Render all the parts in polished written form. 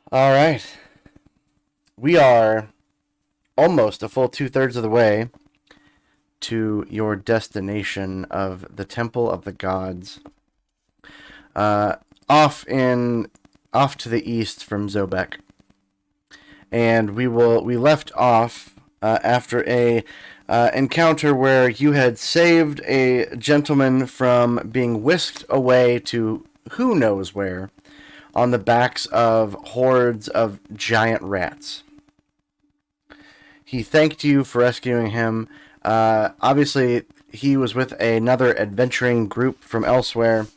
All right. We are almost a full two-thirds of the way to your destination of the Temple of the Gods. Uh, off in off to the east from Zobek. And we left off after a encounter where you had saved a gentleman from being whisked away to who knows where on the backs of hordes of giant rats. He thanked you for rescuing him. Obviously, he was with another adventuring group from elsewhere,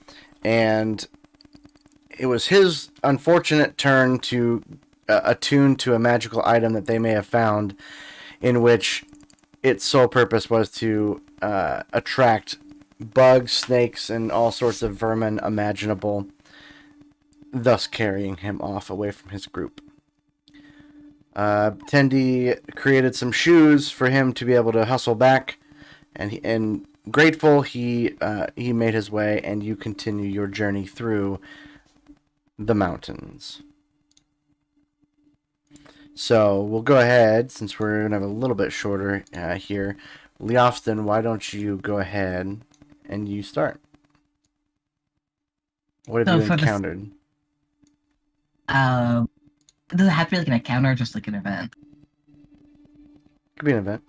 and it was his unfortunate turn to attune to a magical item that they may have found, in which its sole purpose was to attract bugs, snakes, and all sorts of vermin imaginable, thus carrying him off away from his group. Tendi created some shoes for him to be able to hustle back, and grateful he made his way, and you continue your journey through the mountains. So we'll go ahead, since we're gonna have a little bit shorter here. Leofston, why don't you go ahead and you start? What have So you for this, encountered? um, does it have to be like an encounter or just like an event? Could be an event.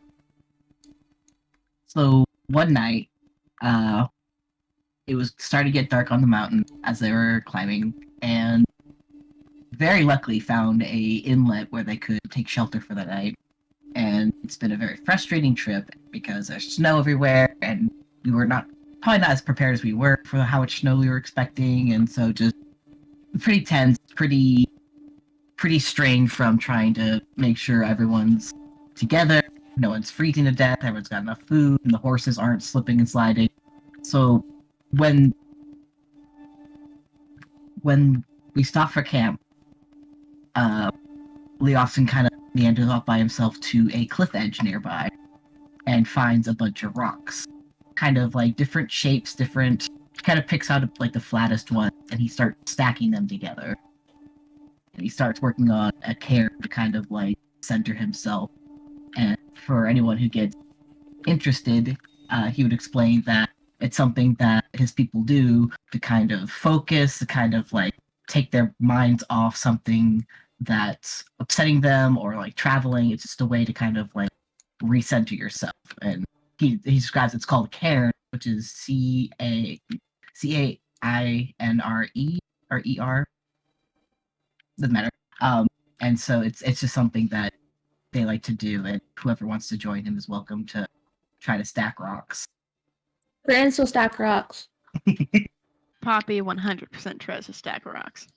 So one night, uh, it was starting to get dark on the mountain as they were climbing, and very luckily found a inlet where they could take shelter for the night. And it's been a very frustrating trip because there's snow everywhere, and we were not probably not as prepared as we were for how much snow we were expecting, and so just pretty tense, pretty strained from trying to make sure everyone's together, no one's freezing to death, everyone's got enough food, and the horses aren't slipping and sliding. So when when we stop for camp, uh, Leofson kind of meanders off by himself to a cliff edge nearby and finds a bunch of rocks, kind of like different shapes, different. Kind of picks out like the flattest one, and he starts stacking them together. And he starts working on a cairn to kind of like center himself. And for anyone who gets interested, he would explain that it's something that his people do to kind of focus, to kind of like take their minds off something that's upsetting them or like traveling. It's just a way to kind of like recenter yourself. And he describes it's called cairn, which is CAINRE or ER. Doesn't matter. And so it's just something that they like to do, and whoever wants to join him is welcome to try to stack rocks. Grand still stack rocks. Poppy 100% tries to stack rocks.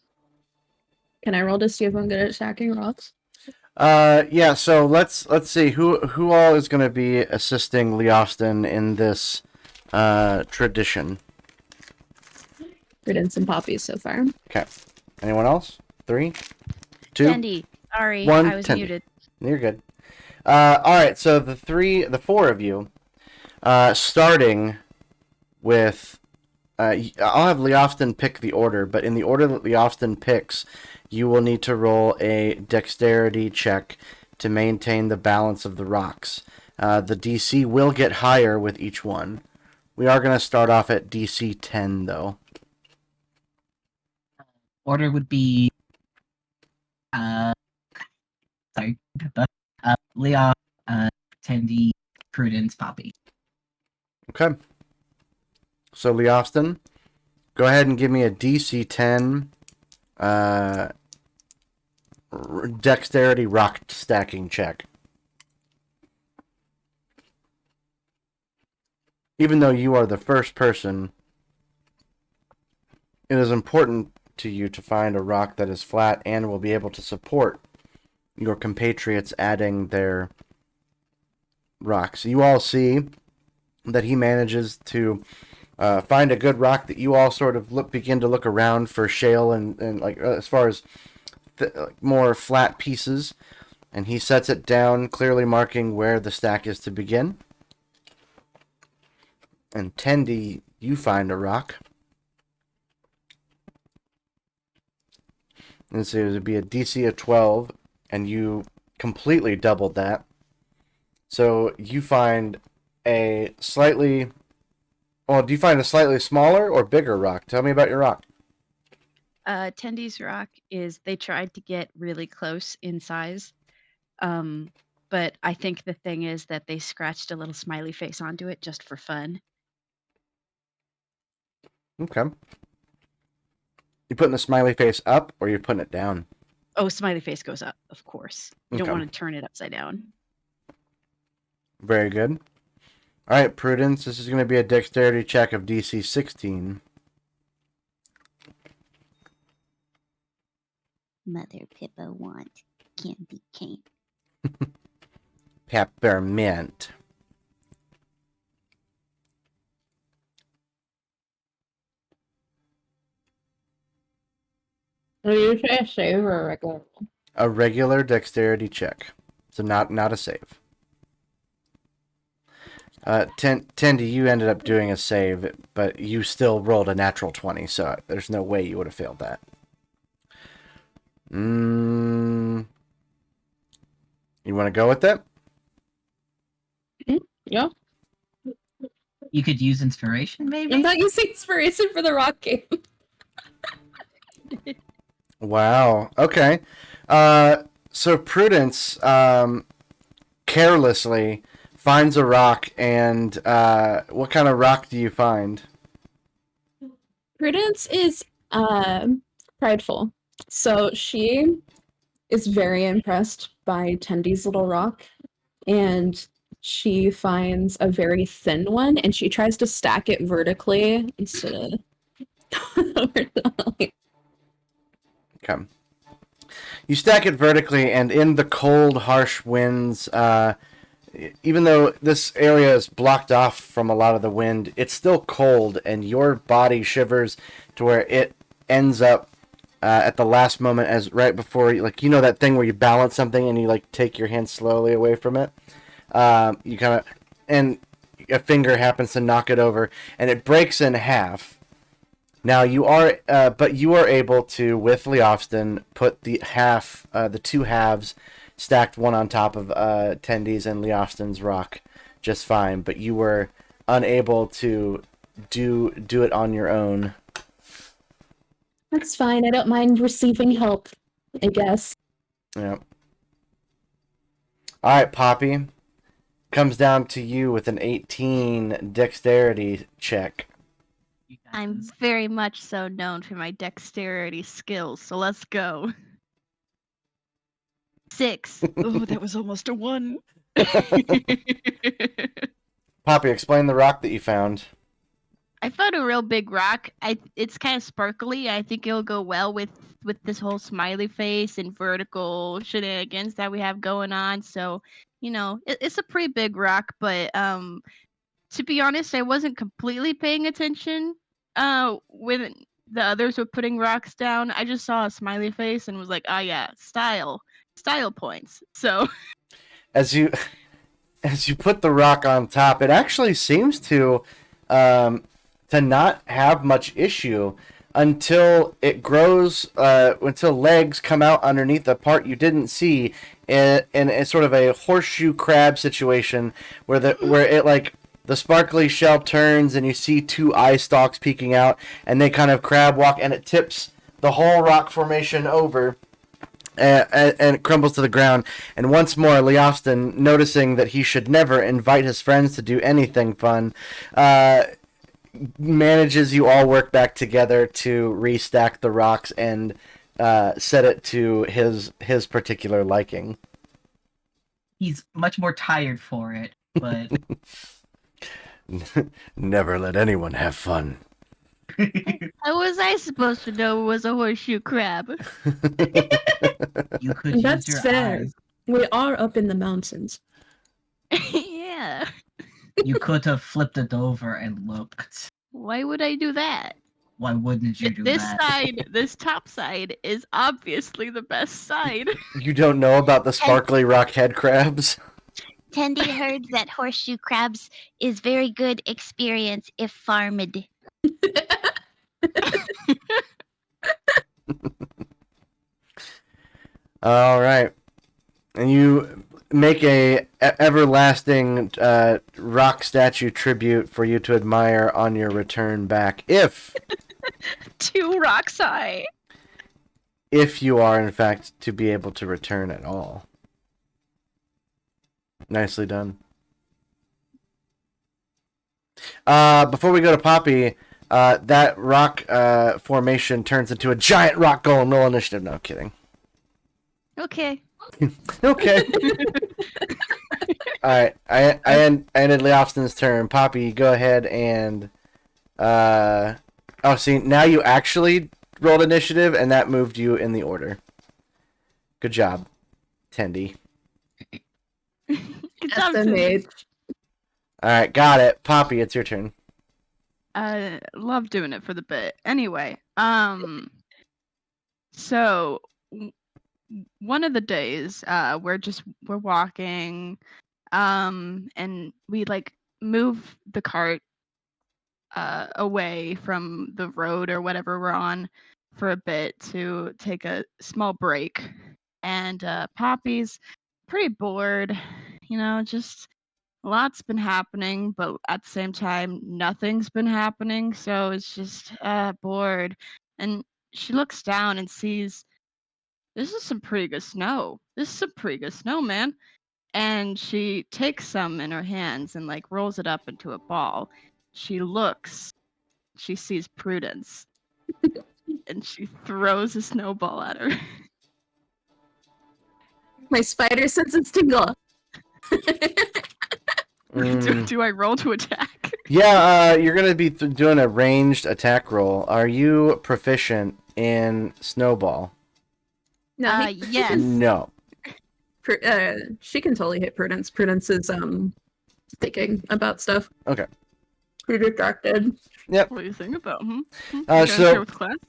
Can I roll to see if I'm good at stacking rocks? Yeah. So let's see who all is going to be assisting Leofston in this tradition. Ridden some poppies so far. Okay. Anyone else? 3, 2, Tendi, sorry, 1. I was 10. muted. You're good. All right. So the four of you, starting with. I'll have Leofston pick the order, but in the order that Leofston picks, you will need to roll a dexterity check to maintain the balance of the rocks. The DC will get higher with each one. We are going to start off at DC 10, though. Order would be uh sorry, Leon, Tendi, Prudence, Poppy. Okay. So, Leofston, go ahead and give me a DC 10 dexterity rock stacking check. Even though you are the first person, it is important to you to find a rock that is flat and will be able to support your compatriots adding their rocks. You all see that he manages to find a good rock that you all sort of begin to look around for shale and like as far as more flat pieces, and he sets it down, clearly marking where the stack is to begin. And Tendi, you find a rock. And so it would be a DC of 12, and you completely doubled that. So you find a slightly... Well, do you find a slightly smaller or bigger rock? Tell me about your rock. Tendy's rock is they tried to get really close in size. But I think the thing is that they scratched a little smiley face onto it just for fun. Okay. You putting the smiley face up, or you putting it down? Oh, smiley face goes up, of course. You don't Okay. want to turn it upside down. Very good. All right, Prudence. This is going to be a dexterity check of DC 16. Mother Pippa wants candy cane. Peppermint. Are you trying to save or a regular? A regular dexterity check. So not a save. Tendy, you ended up doing a save, but you still rolled a natural 20, so there's no way you would have failed that. You want to go with it? Yeah. You could use inspiration, maybe? I'm not using inspiration for the rock game. Wow. Okay. So Prudence carelessly finds a rock, and what kind of rock do you find? Prudence is prideful. So she is very impressed by Tendy's little rock, and she finds a very thin one, and she tries to stack it vertically instead of horizontally. Okay. You stack it vertically, and in the cold, harsh winds, even though this area is blocked off from a lot of the wind, it's still cold, and your body shivers to where it ends up at the last moment, as right before, like, you know that thing where you balance something and you like take your hand slowly away from it. You kind of, and a finger happens to knock it over, and it breaks in half. Now you are, but you are able to, with Leofston, put the two halves stacked one on top of Tendy's and Leofston's rock just fine. But you were unable to do it on your own. That's fine. I don't mind receiving help, I guess. Yeah. All right, Poppy. Comes down to you with an 18 dexterity check. I'm very much so known for my dexterity skills, so let's go. 6. Oh, that was almost a 1. Poppy, explain the rock that you found. I found a real big rock. It's kind of sparkly. I think it'll go well with this whole smiley face and vertical shenanigans that we have going on. So, you know, it's a pretty big rock, but to be honest, I wasn't completely paying attention when the others were putting rocks down. I just saw a smiley face and was like, "Ah, yeah, style points." So As you put the rock on top, it actually seems to not have much issue until it grows, until legs come out underneath the part you didn't see, in a sort of a horseshoe crab situation where it like the sparkly shell turns and you see two eye stalks peeking out, and they kind of crab walk, and it tips the whole rock formation over. And it crumbles to the ground. And once more, Leofston, noticing that he should never invite his friends to do anything fun, manages you all work back together to restack the rocks and set it to his particular liking. He's much more tired for it, but Never let anyone have fun. how was I supposed to know it was a horseshoe crab? you could That's use your fair. eyes. We are up in the mountains. Yeah. You could have flipped it over and looked. Why would I do that? Why wouldn't you do This that? side, this top side, is obviously the best side. You don't know about the sparkly rock head crabs? Tendy heard that horseshoe crabs is very good experience if farmed. All right. And you make a everlasting rock statue tribute for you to admire on your return back, if 2 rocks high. you are in fact to be able to return at all. Nicely done. Before we go to Poppy, that rock formation turns into a giant rock golem. Roll initiative. No kidding. Okay. Okay. All right. I ended Leofson's turn. Poppy, go ahead and see, now you actually rolled initiative, and that moved you in the order. Good job, Tendy. Good job, Tim. SMH. All right, got it. Poppy, it's your turn. I love doing it for the bit. Anyway, so one of the days, we're walking, and we like move the cart away from the road or whatever we're on for a bit to take a small break. And Poppy's pretty bored, just a lot's been happening, but at the same time, nothing's been happening. So it's just bored. And she looks down and sees this is some pretty good snow. This is some pretty good snow, man. And she takes some in her hands and like rolls it up into a ball. She looks, she sees Prudence, and she throws a snowball at her. My spider senses tingle. Do I roll to attack? Yeah, you're gonna be doing a ranged attack roll. Are you proficient in snowball? No, Yes. No. she can totally hit Prudence. Prudence is thinking about stuff. Okay. Pretty distracted. What do you think about him? So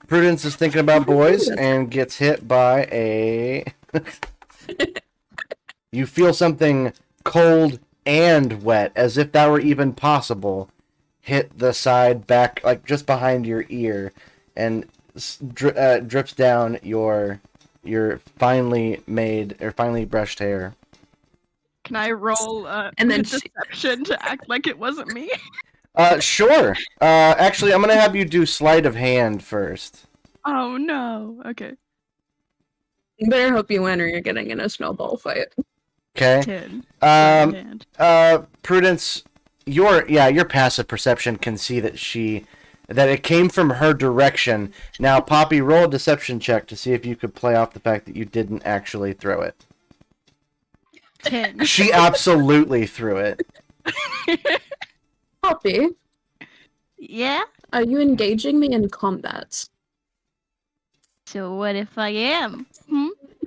Prudence is thinking about boys and gets hit by a. You feel something cold and wet, as if that were even possible, hit the side back, like just behind your ear, and drips down your finely made or finely brushed hair. Can I roll And then deception to act like it wasn't me? Sure. Actually, I'm gonna have you do sleight of hand first. Oh no. Okay. You better hope you win or you're getting in a snowball fight. Okay. 10. Prudence, your passive perception can see that it came from her direction. Now, Poppy, roll a deception check to see if you could play off the fact that you didn't actually throw it. 10. She absolutely threw it. Poppy, Yeah? are you engaging me in combat? So what if I am?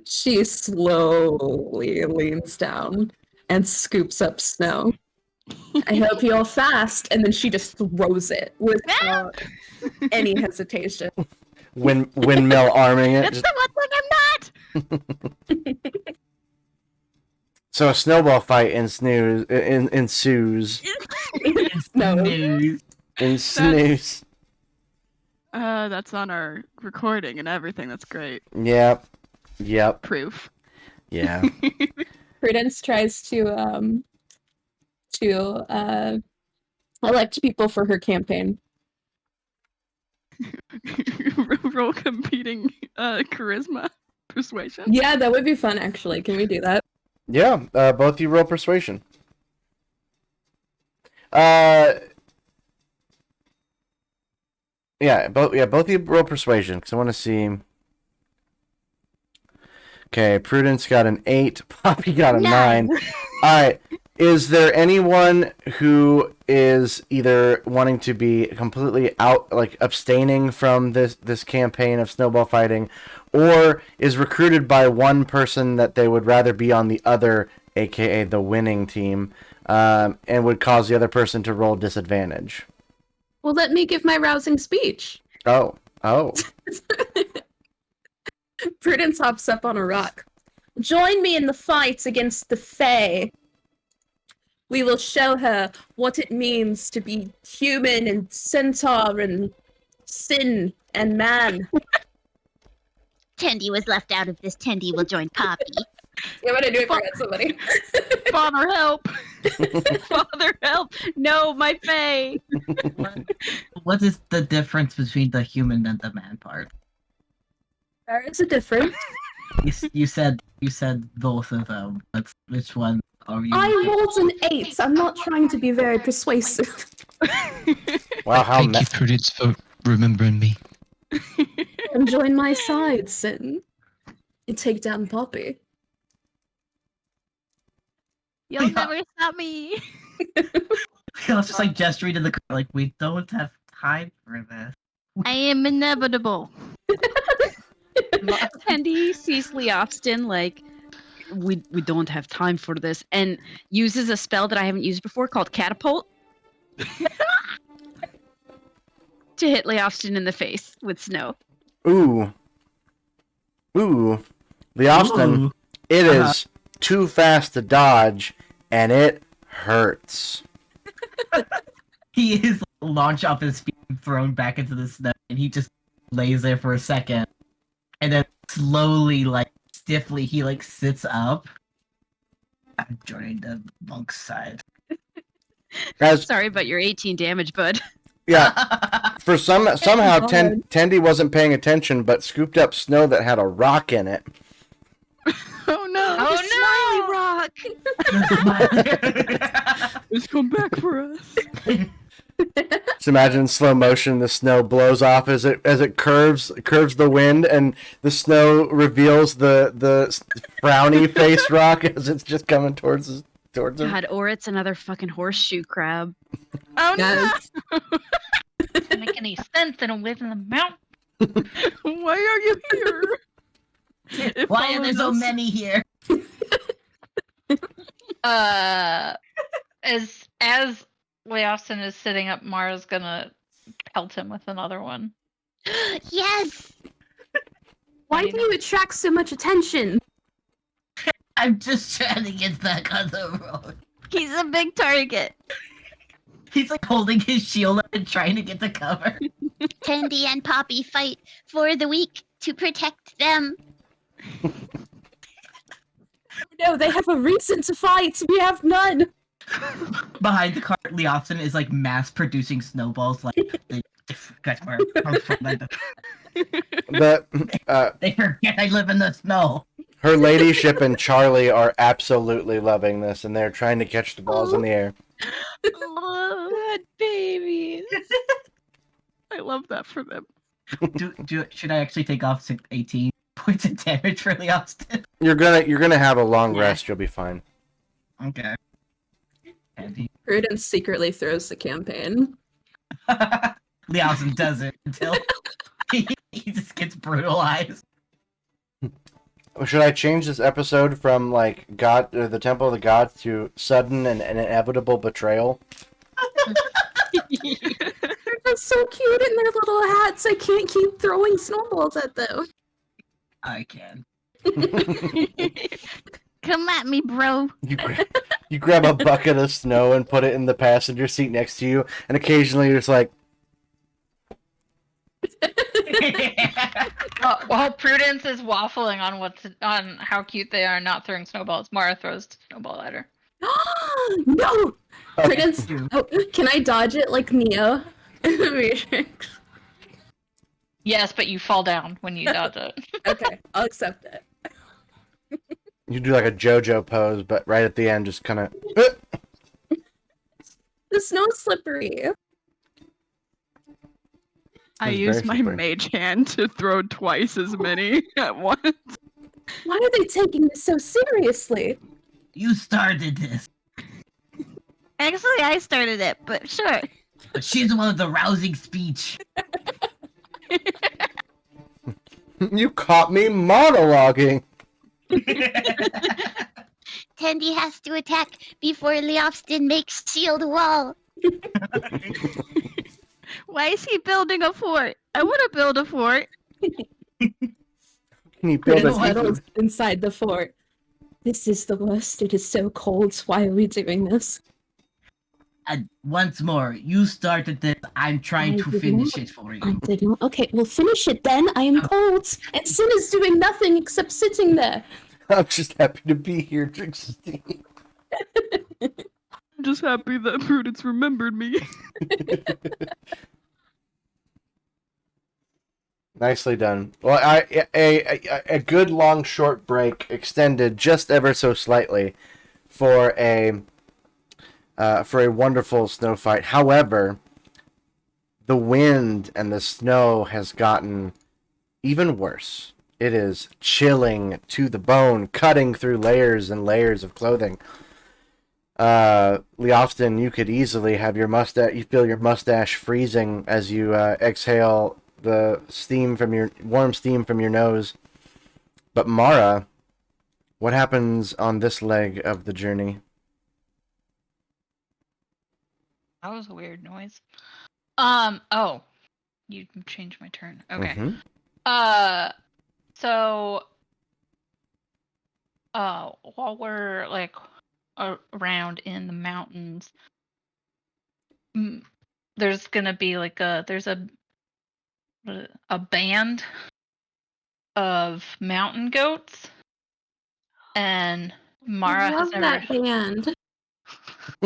She slowly leans down and scoops up snow. I hope you're fast, and then she just throws it without any hesitation. Windmill arming it. That's the one thing I'm not! So a snowball fight ensues. No. Ensues. That's on our recording and everything. That's great. Yep. Proof. Yeah. Prudence tries to elect people for her campaign. Roll competing charisma persuasion. Yeah, that would be fun, actually. Can we do that? Yeah, both you roll persuasion. Both of you roll persuasion, because I want to see. Okay, Prudence got an 8, Poppy got a 9. Alright, is there anyone who is either wanting to be completely out, like abstaining from this campaign of snowball fighting, or is recruited by one person that they would rather be on the other, aka the winning team, and would cause the other person to roll disadvantage? Well, let me give my rousing speech. Oh. Prudence hops up on a rock. Join me in the fight against the Fae. We will show her what it means to be human and centaur and sin and man. Tendy was left out of this. Tendy will join Poppy. Yeah, but I do forget somebody. Father, help! Father, help! No, my fae! What is the difference between the human and the man part? There is a difference. You said both of them. Which one are you? I rolled an 8. I'm not trying to be very persuasive. Wow, how Thank you, Prudence, for remembering me. And join my side, Sin. And take down Poppy. You'll never stop me! I was just like gesturing to the crowd, like, we don't have time for this. I am inevitable. Tendy sees Leofston like, we don't have time for this, and uses a spell that I haven't used before called Catapult to hit Leofston in the face with snow. Ooh. The Austin, Ooh. it is too fast to dodge, and it hurts. He is launched off his feet and thrown back into the snow, and he just lays there for a second, and then slowly, like stiffly, he like sits up. I'm joining the monk's side. As Sorry about your 18 damage, bud. yeah, for somehow God. Tendy wasn't paying attention, but scooped up snow that had a rock in it. Oh no! Oh It's come back for us. Just imagine in slow motion, the snow blows off as it curves the wind, and the snow reveals the frowny face rock as it's just coming towards him. God, or it's another fucking horseshoe crab. Oh Yes. Doesn't make any sense. They don't live in the mountain. no! Why are you here? It Why are there so follows us. many here? As Leofson is sitting up, Mara's gonna pelt him with another one. yes! Why do you attract so much attention? I'm just trying to get back on the road. He's a big target. He's like holding his shield up and trying to get the cover. Tendy and Poppy fight for the weak to protect them. No, they have a reason to fight. We have none. Behind the cart, Leofson is like mass producing snowballs. Like they they forget I live in the snow. Her ladyship and Charlie are absolutely loving this, and they're trying to catch the balls in the air. Blood babies. I love that for them. Should I actually take off 18 points of damage for Leofson? You're gonna have a long Yeah. rest. You'll be fine. Okay. Andy. Prudence secretly throws the campaign. Leofson does it until he just gets brutalized. Should I change this episode from like the Temple of the Gods to sudden and inevitable betrayal? They're so cute in their little hats. I can't keep throwing snowballs at them. I can. Come at me, bro. You grab a bucket of snow and put it in the passenger seat next to you, and occasionally you're just like, While Prudence is waffling on how cute they are, not throwing snowballs, Mara throws a snowball at her. No! Prudence, oh, can I dodge it like Neo? Matrix? Yes, but you fall down when you dodge it. Okay, I'll accept it. you do like a JoJo pose, but right at the end, just kind of. The snow's slippery. I It's use very my slippery. mage hand to throw twice as many at once. Why are they taking this so seriously? You started this. Actually, I started it, but sure. But she's the one with the rousing speech. You caught me monologuing. Tendy has to attack before Leofston makes shield wall. Why is he building a fort? I want to build a fort. Can you build Prudence a huddles inside the fort. This is the worst. It is so cold. Why are we doing this? Once more, you started this. I'm trying I to did finish not. it for I you. did not. Okay, well, finish it then. I am cold, and Sin is doing nothing except sitting there. I'm just happy to be here, Trixie. I'm just happy that Prudence remembered me. Nicely done. Well, a good long short break extended just ever so slightly for a wonderful snow fight. However, the wind and the snow has gotten even worse. It is chilling to the bone, cutting through layers and layers of clothing. Leofston, you could easily have your mustache. You feel your mustache freezing as you exhale the warm steam from your nose. But Mara, what happens on this leg of the journey? That was a weird noise. Oh, you changed my turn. Okay. Mhm. So, while we're like around in the mountains, there's gonna be like there's a band of mountain goats, and Mara I has love never. that band.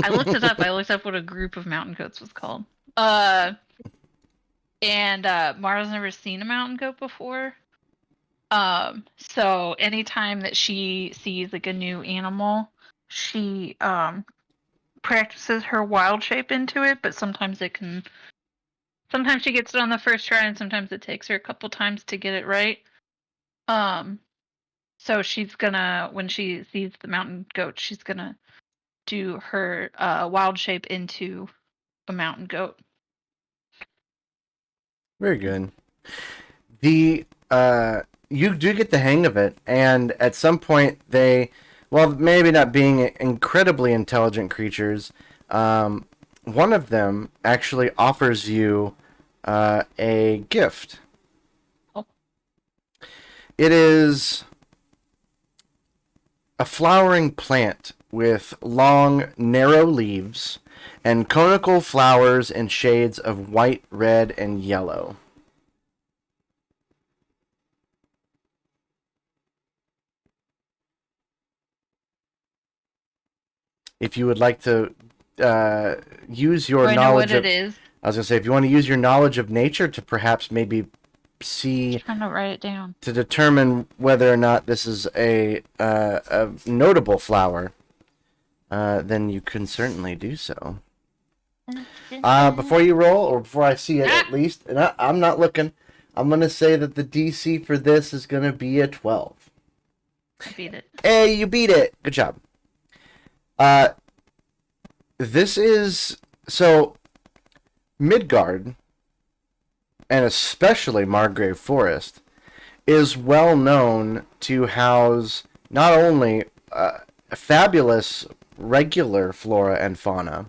I looked it up. I looked up what a group of mountain goats was called. And Mara's never seen a mountain goat before. So anytime that she sees like a new animal, she practices her wild shape into it, but sometimes she gets it on the first try and sometimes it takes her a couple times to get it right. So she's gonna, when she sees the mountain goat, she's gonna do her wild shape into a mountain goat. Very good. The you do get the hang of it, and at some point they, well, maybe not being incredibly intelligent creatures, one of them actually offers you a gift. Oh. It is a flowering plant with long, narrow leaves and conical flowers in shades of white, red, and yellow. If you would like to use your I know what knowledge of, it is. I was gonna say, if you want to use your knowledge of nature to perhaps maybe see, Trying to write it down. to determine whether or not this is a notable flower, then you can certainly do so. Before you roll, or before I see it at least, and I'm not looking, I'm gonna say that the DC for this is gonna be a 12. I beat it. Hey, you beat it! Good job. This is, so, Midgard, and especially Margrave Forest, is well known to house not only fabulous regular flora and fauna,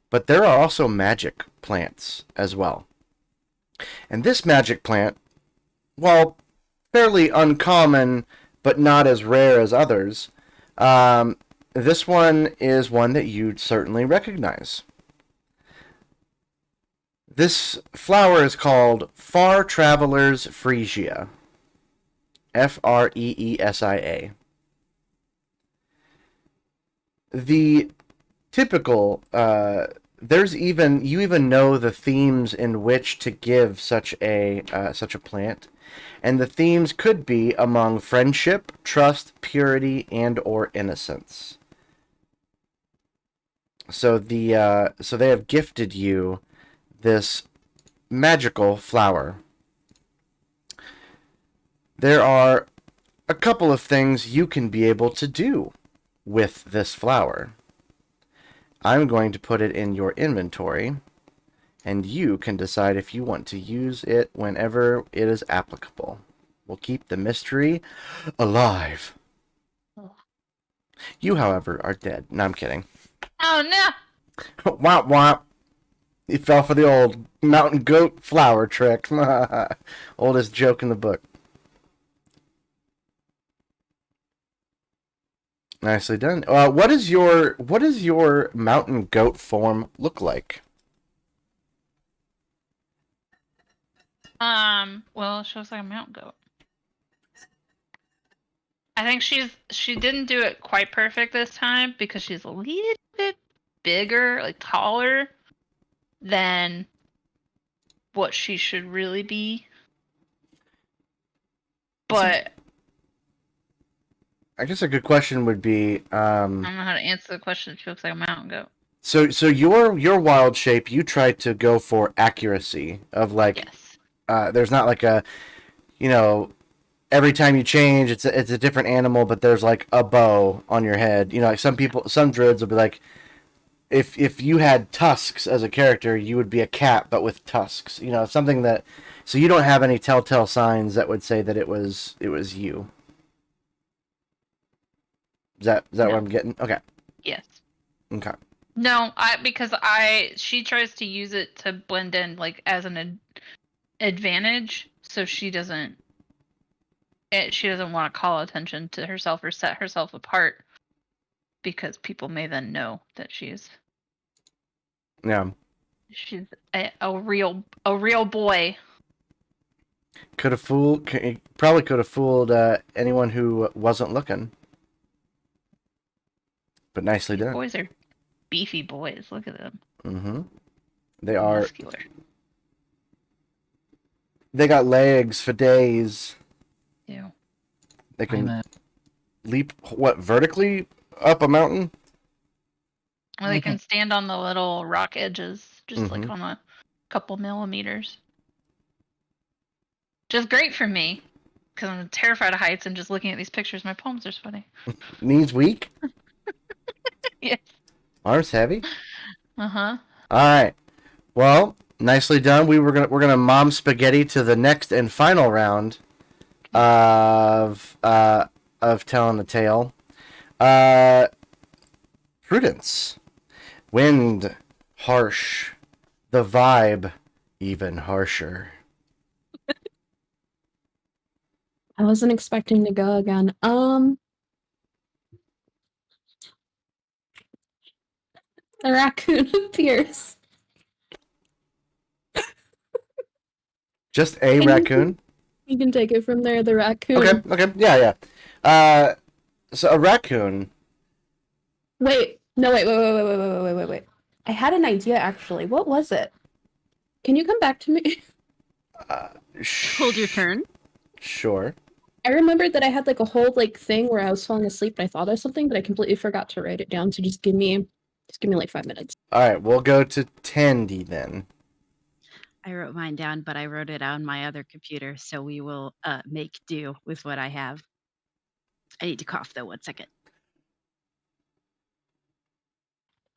but there are also magic plants as well. And this magic plant, while fairly uncommon but not as rare as others, this one is one that you'd certainly recognize. This flower is called Far Traveler's Freesia. Freesia. The typical, you even know the themes in which to give such a plant, and the themes could be among friendship, trust, purity, and or innocence. So they have gifted you this magical flower. There are a couple of things you can be able to do with this flower. I'm going to put it in your inventory, and you can decide if you want to use it whenever it is applicable. We'll keep the mystery alive. You, however, are dead. No, I'm kidding. Oh no! Womp womp. He fell for the old mountain goat flower trick. Oldest joke in the book. Nicely done. What does your mountain goat form look like? Well, she looks like a mountain goat. I think she didn't do it quite perfect this time because she's a little bit bigger, like taller than what she should really be. But I guess a good question would be, I don't know how to answer the question. She looks like a mountain goat. so your wild shape, you try to go for accuracy of like, Yes. there's not like a, every time you change, it's a different animal, but there's like a bow on your head. Like some druids will be like, if you had tusks as a character, you would be a cat but with tusks. Something that, so you don't have any telltale signs that would say that it was you. Is that what I'm getting? Okay. Yes. Okay. No, because she tries to use it to blend in like as an advantage, so she doesn't want to call attention to herself or set herself apart, because people may then know that she's Yeah. a real boy. Probably could have fooled anyone who wasn't looking. But nicely These done. boys are beefy boys. Look at them. Mm-hmm. They are. Muscular. They got legs for days. Yeah. They can I'm leap vertically up a mountain. Well, they Okay. can stand on the little rock edges, just like Mhm. on a couple millimeters. Just great for me, because I'm terrified of heights, and just looking at these pictures, my palms are sweaty. Knees weak. Yes. Arms heavy. Uh-huh. All right. Well, nicely done. We're gonna mom spaghetti to the next and final round of telling the tale. Prudence. Wind harsh. The vibe even harsher. I wasn't expecting to go again. A raccoon appears. Just a raccoon. You can take it from there. The raccoon. Okay. Yeah. So a raccoon. Wait. No. Wait. I had an idea actually. What was it? Can you come back to me? Hold your turn. Sure. I remembered that I had like a whole like thing where I was falling asleep and I thought of something, but I completely forgot to write it down. So just give me like 5 minutes. All right, we'll go to Tandy then. I wrote mine down, but I wrote it on my other computer, so we will make do with what I have. I need to cough though. 1 second.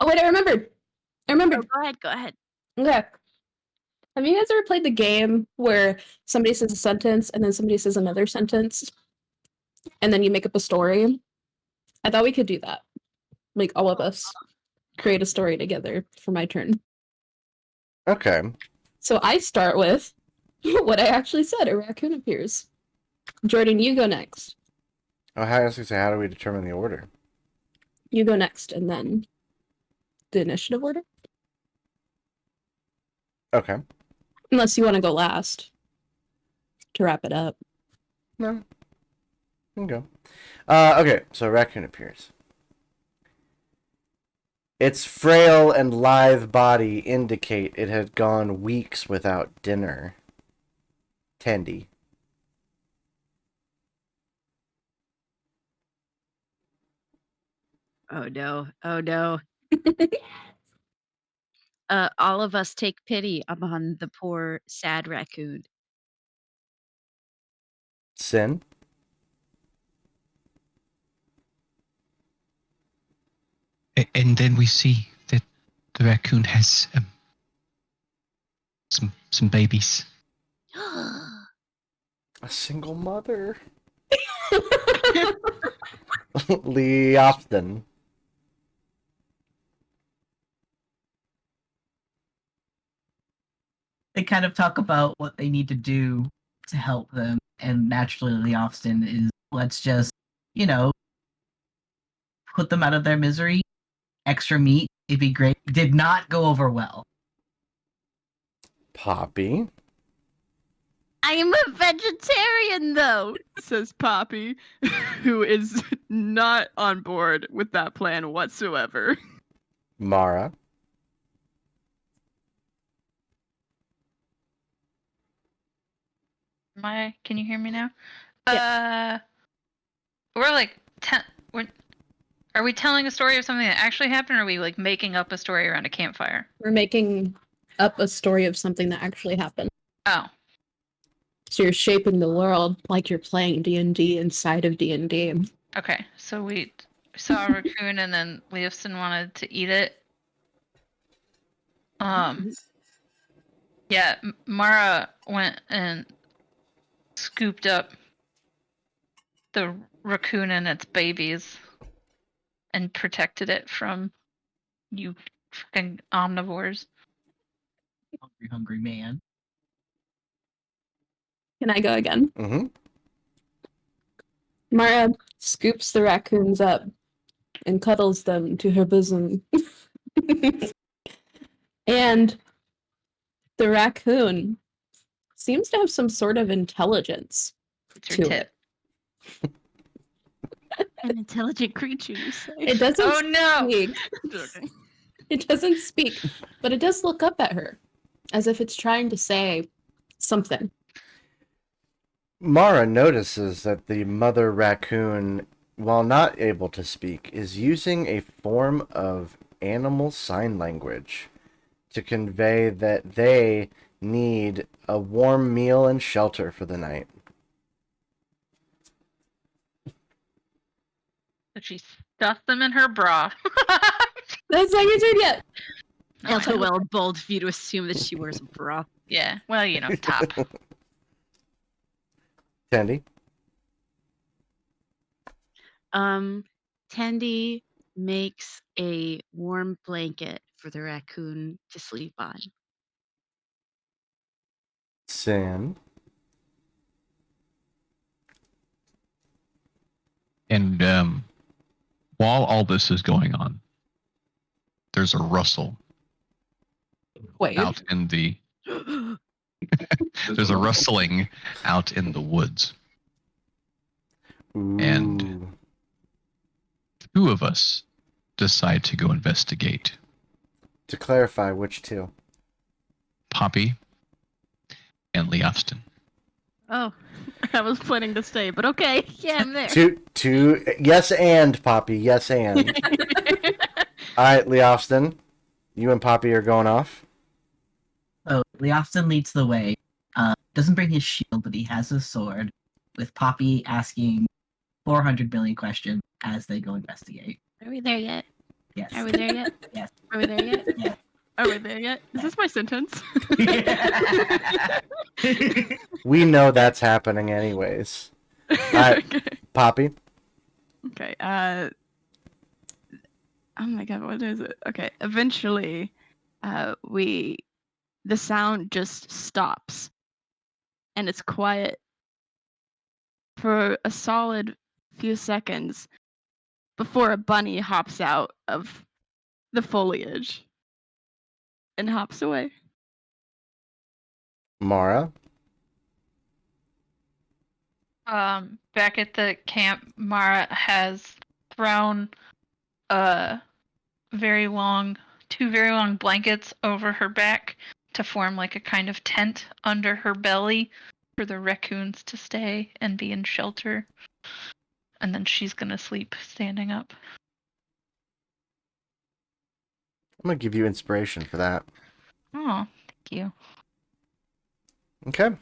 Oh wait, I remembered. Go ahead. Okay. Have you guys ever played the game where somebody says a sentence and then somebody says another sentence and then you make up a story? I thought we could do that. Like all of us create a story together for my turn. Okay. So I start with what I actually said. A raccoon appears. Jordan, you go next. Oh, I was gonna say, how do we determine the order? You go next, and then the initiative order. Okay. Unless you want to go last to wrap it up. No. You can go. Okay, so raccoon appears. Its frail and lithe body indicate it had gone weeks without dinner. Tandy. Oh no. All of us take pity upon the poor, sad raccoon. Sin. And then we see that the raccoon has some babies. A single mother. Lee Austin. They kind of talk about what they need to do to help them, and naturally, Lee Austin is let's just, put them out of their misery. Extra meat, it'd be great. Did not go over well. Poppy. I am a vegetarian, though, says Poppy, who is not on board with that plan whatsoever. Mara. Can you hear me now? Yes. We're like, are we telling a story of something that actually happened, or are we like making up a story around a campfire? We're making up a story of something that actually happened. Oh, So you're shaping the world like you're playing D&D inside of D&D. okay. So we saw a raccoon, and then Leofson wanted to eat it. Yeah, Mara went and scooped up the raccoon and its babies and protected it from you fucking omnivores. Hungry, hungry man. Can I go again? Mm-hmm. Mara scoops the raccoons up and cuddles them to her bosom. And the raccoon seems to have some sort of intelligence It's your to tip. it. An intelligent creature, you say? It doesn't Oh no! speak. Joking. It doesn't speak, but it does look up at her as if it's trying to say something. Mara notices that the mother raccoon, while not able to speak, is using a form of animal sign language to convey that they need a warm meal and shelter for the night. So she stuffed them in her bra. That's not your turn yet. Also, well, bold of you to assume that she wears a bra. Yeah, well, you know, top. Tandy? Tandy makes a warm blanket for the raccoon to sleep on. Sin? And while all this is going on, there's a rustle Wait. out in the. There's a rustling out in the woods. Ooh. And two of us decide to go investigate. To clarify, which two? Poppy and Leofston. Oh, I was planning to stay, but okay. Yeah, I'm there. Two, yes and, Poppy, yes and. Alright, Leofston, you and Poppy are going off. So Leofston leads the way. Doesn't bring his shield, but he has his sword. With Poppy asking 400 billion questions as they go investigate. Are we there yet? Yes. Are we there yet? Yes. Are we there yet? Yes. Are we there yet? Is this my sentence? We know that's happening anyways. Alright, Okay. Poppy? Okay. Oh my god, what is it? Okay. Eventually, the sound just stops, and it's quiet for a solid few seconds before a bunny hops out of the foliage and hops away. Mara? Back at the camp, Mara has thrown two very long blankets over her back to form like a kind of tent under her belly for the raccoons to stay and be in shelter. And then she's gonna sleep standing up. I'm gonna give you inspiration for that. Oh, thank you. Okay. I'd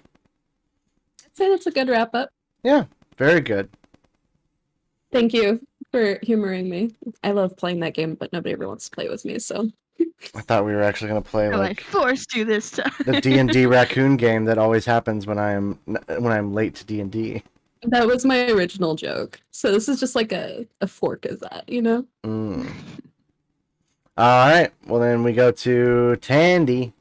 say that's a good wrap up. Yeah, very good. Thank you for humoring me. I love playing that game, but nobody ever wants to play with me, so. I thought we were actually gonna play I like forced you this time. the D&D raccoon game that always happens when I'm late to D&D. That was my original joke. So this is just like a fork of that, you know? Mm. Alright, well then we go to Tandy.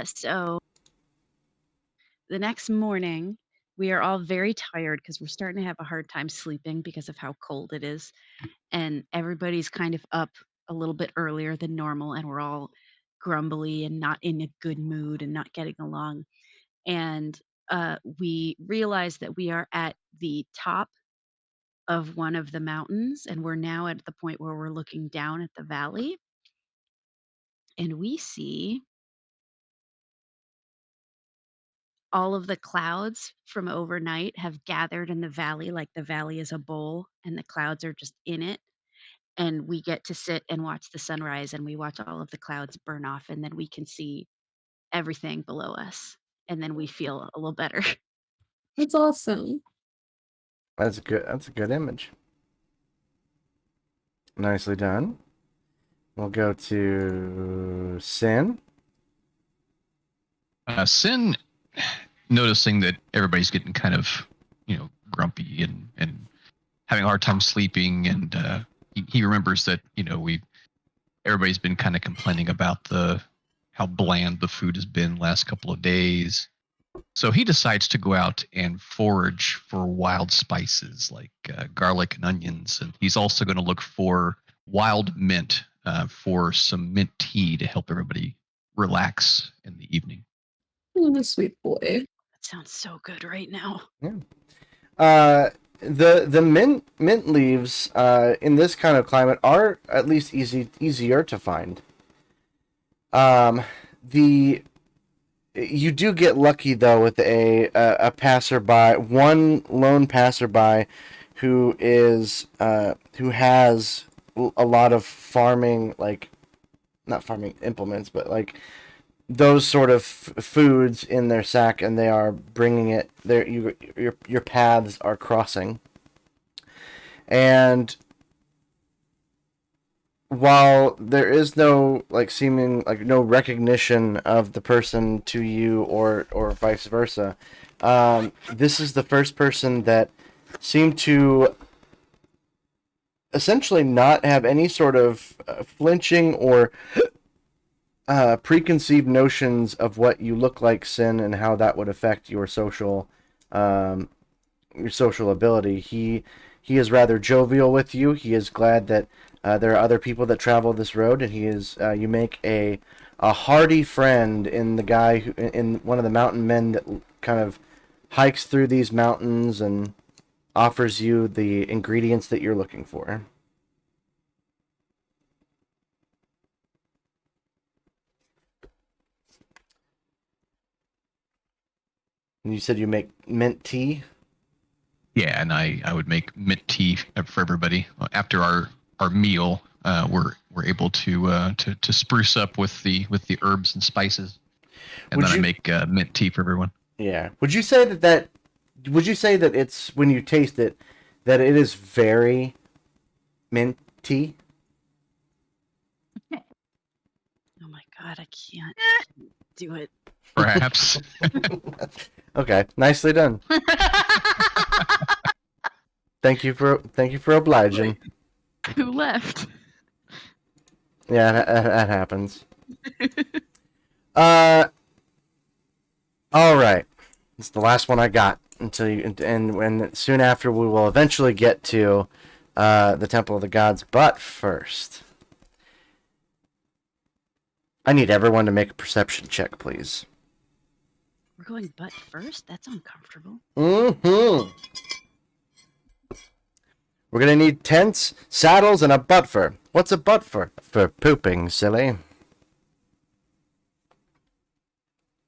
So the next morning, we are all very tired because we're starting to have a hard time sleeping because of how cold it is. And everybody's kind of up a little bit earlier than normal, and we're all grumbly and not in a good mood and not getting along. And we realize that we are at the top of one of the mountains, and we're now at the point where we're looking down at the valley, and we see all of the clouds from overnight have gathered in the valley, like the valley is a bowl and the clouds are just in it. And we get to sit and watch the sunrise, and we watch all of the clouds burn off, and then we can see everything below us. And then we feel a little better. That's awesome. That's good. That's a good image. Nicely done. We'll go to Sin. Sin, noticing that everybody's getting kind of, grumpy and having a hard time sleeping, and he remembers that everybody's been kind of complaining about how bland the food has been last couple of days. So he decides to go out and forage for wild spices like garlic and onions, and he's also going to look for wild mint for some mint tea to help everybody relax in the evening. Oh, sweet boy. That sounds so good right now. The mint leaves in this kind of climate are at least easier to find. You do get lucky though with a passerby, one lone passerby who has a lot of farming, like not farming implements, but like those sort of foods in their sack, and they are bringing it there. Your paths are crossing, and while there is no no recognition of the person to you or vice versa, this is the first person that seemed to essentially not have any sort of flinching or preconceived notions of what you look like, Sin, and how that would affect your social ability. He is rather jovial with you. He is glad that there are other people that travel this road, and he is you make a hearty friend in the guy in one of the mountain men that kind of hikes through these mountains and offers you the ingredients that you're looking for. And you said you make mint tea? Yeah, and I would make mint tea for everybody after our meal. We're able to spruce up with the herbs and spices, and then I make mint tea for everyone. Yeah. Would you say that it's, when you taste it, that it is very minty? Oh my god, I can't do it. Perhaps. Okay, nicely done. Thank you for obliging. Who left? Yeah, that happens. All right. It's the last one I got until you, and soon after we will eventually get to the Temple of the Gods. But first, I need everyone to make a perception check, please. We're going butt first? That's uncomfortable. Mm-hmm. We're gonna need tents, saddles, and a butt fur. What's a butt fur? For pooping, silly.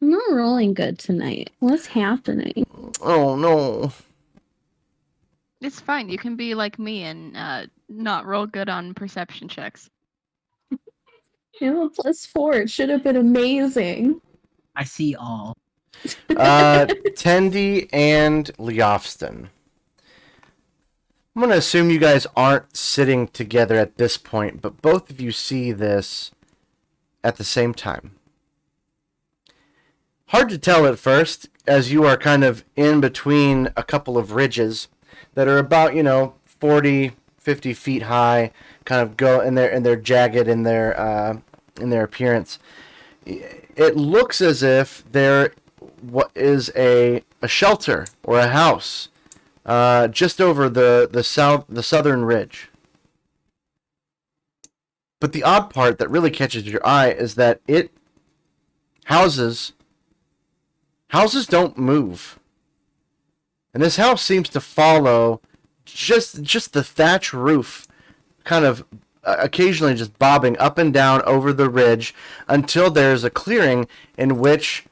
I'm not rolling good tonight. What's happening? Oh no. It's fine. You can be like me and not roll good on perception checks. You have a +4. It should have been amazing. I see all. Tendi and Leofston. I'm going to assume you guys aren't sitting together at this point, but both of you see this at the same time. Hard to tell at first, as you are kind of in between a couple of ridges that are about, 40, 50 feet high, kind of go, and they're jagged in their appearance. It looks as if there what is a shelter or a house just over the southern ridge. But the odd part that really catches your eye is that houses don't move. And this house seems to follow just the thatch roof, kind of occasionally just bobbing up and down over the ridge until there's a clearing in which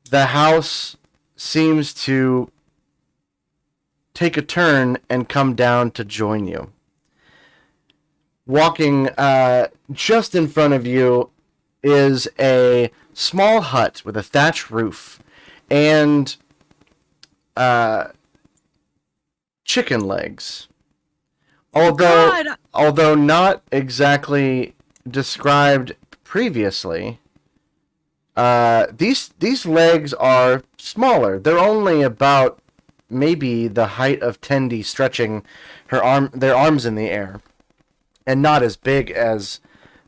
the house seems to take a turn and come down to join you. Walking just in front of you is a small hut with a thatched roof and chicken legs. Although not exactly described previously, these legs are smaller. They're only about maybe the height of Tendi, stretching their arms in the air, and not as big as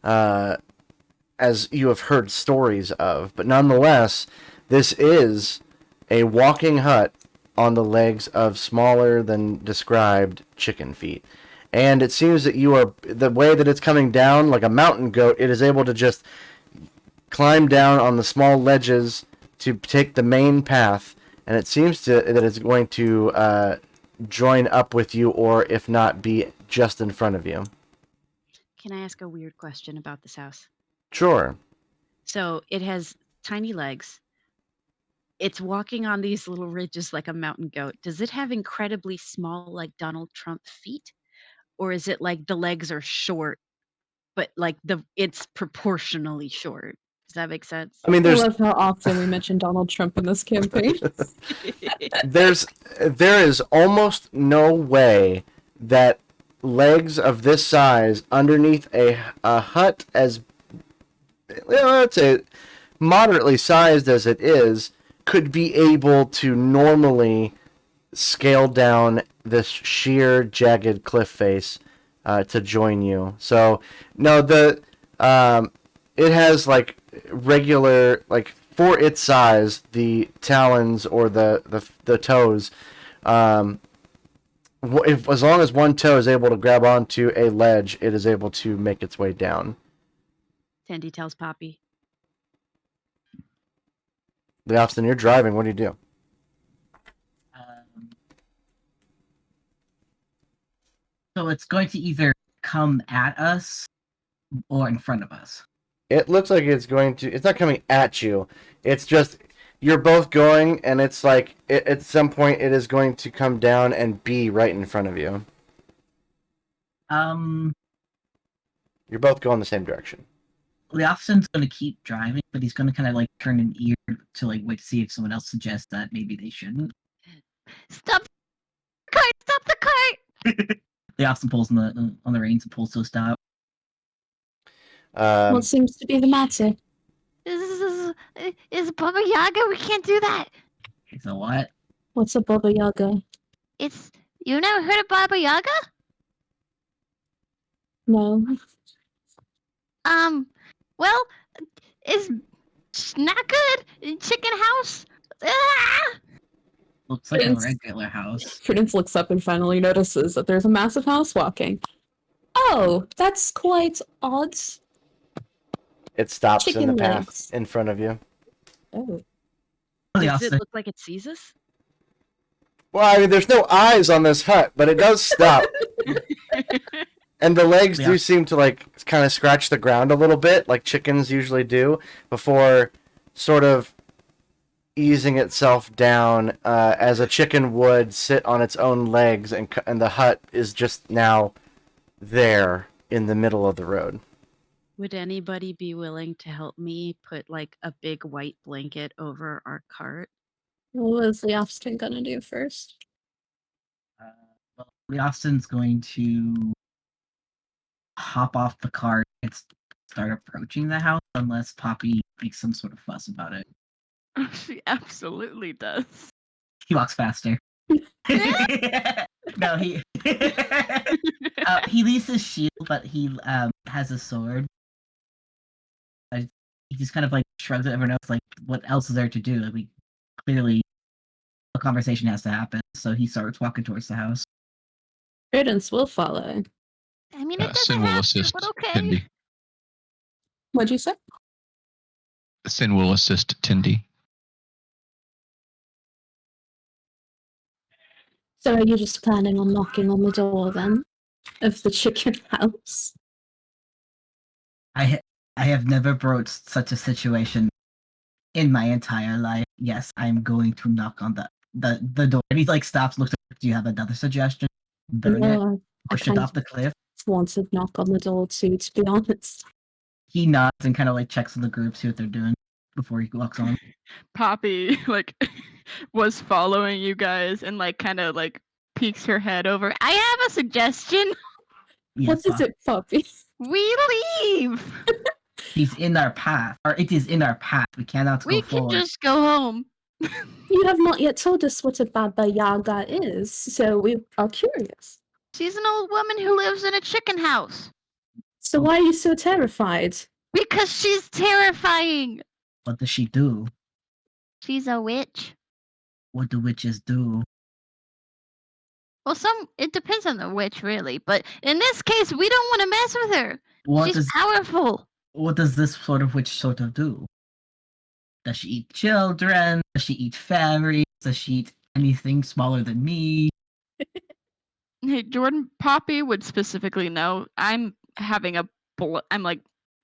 you have heard stories of. But nonetheless, this is a walking hut on the legs of smaller than described chicken feet. And it seems that the way that it's coming down like a mountain goat, it is able to just climb down on the small ledges to take the main path, and it seems that it's going to join up with you, or if not, be just in front of you. Can I ask a weird question about this house? Sure. So it has tiny legs. It's walking on these little ridges like a mountain goat. Does it have incredibly small, like Donald Trump feet? Or is it like the legs are short, but like it's proportionally short? Does that make sense? I mean, I love how often we mention Donald Trump in this campaign. there is almost no way that legs of this size underneath a hut as, let's say, moderately sized as it is, could be able to normally scale down this sheer jagged cliff face to join you. So no, it has like regular, like, for its size, the talons or the toes, as long as one toe is able to grab onto a ledge, it is able to make its way down. Tendi tells Poppy. The Austin, you're driving. What do you do? So it's going to either come at us or in front of us. It looks like it's going to. It's not coming at you. It's just you're both going, and it's like at some point it is going to come down and be right in front of you. You're both going the same direction. Leofson's going to keep driving, but he's going to kind of like turn an ear to like wait to see if someone else suggests that maybe they shouldn't. Stop the cart! Stop the cart! Leofson pulls on the reins and pulls to a stop. What seems to be the matter? Is Baba Yaga? We can't do that. So what? What's a Baba Yaga? You never heard of Baba Yaga? No. Well, it's not good. Chicken house. Ah! Looks like a Prudence. regular house. Prudence looks up and finally notices that there's a massive house walking. Oh, that's quite odd. It stops in the Chicken path legs. in front of you. Oh. Does it look like it sees us? Well, I mean, there's no eyes on this hut, but it does stop. And the legs do seem to, like, kind of scratch the ground a little bit, like chickens usually do, before sort of easing itself down as a chicken would sit on its own legs, and the hut is just now there in the middle of the road. Would anybody be willing to help me put like a big white blanket over our cart? What was Leofston gonna do first? Well, Leofson's going to hop off the cart and start approaching the house unless Poppy makes some sort of fuss about it. She absolutely does. He walks faster. No, he leaves his shield, but he has a sword. He just kind of like shrugs at everyone else, like, what else is there to do? Like, clearly a conversation has to happen, so he starts walking towards the house. Prudence will follow. I mean, it doesn't Sin will have assist to, but okay. Tindy. What'd you say? Sin will assist Tindy. So are you just planning on knocking on the door then of the chicken house? I have never broached such a situation in my entire life. Yes, I'm going to knock on the door. And he like stops, looks at, do you have another suggestion? Burn it, No, I push it kind off the cliff. of want to knock on the door too, to be honest. He nods and kind of like checks the group, see what they're doing before he walks on. Poppy like was following you guys and like kind of like peeks her head over. I have a suggestion. Yes, What is it, Poppy? We leave. he's in our path, or it is in our path. We cannot We go can forward. just go home. You have not yet told us what a Baba Yaga is, so we are curious. She's an old woman who lives in a chicken house. So why are you so terrified? Because she's terrifying. What does she do? She's a witch. What do witches do? Well, it depends on the witch, really. But in this case, we don't want to mess with her. She's powerful. What does this sort of witch sort of do? Does she eat children? Does she eat fairies? Does she eat anything smaller than me? Hey, Jordan, Poppy would specifically know. I'm having a. I'm like,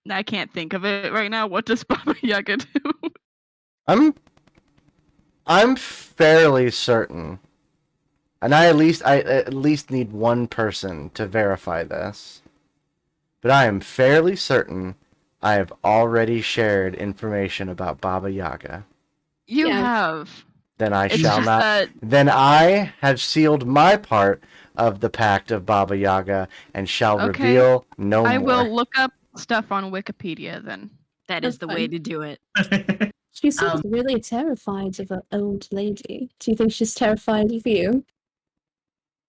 I can't think of it right now. What does Baba Yaga do? I'm fairly certain, and I at least need one person to verify this. But I am fairly certain I have already shared information about Baba Yaga. You Yeah. have. Then I It's shall just not. that Then I have sealed my part of the pact of Baba Yaga and shall Okay. reveal no I more. will look up stuff on Wikipedia then. That is That's the way fine. to do it. She seems really terrified of an old lady. Do you think she's terrified of you?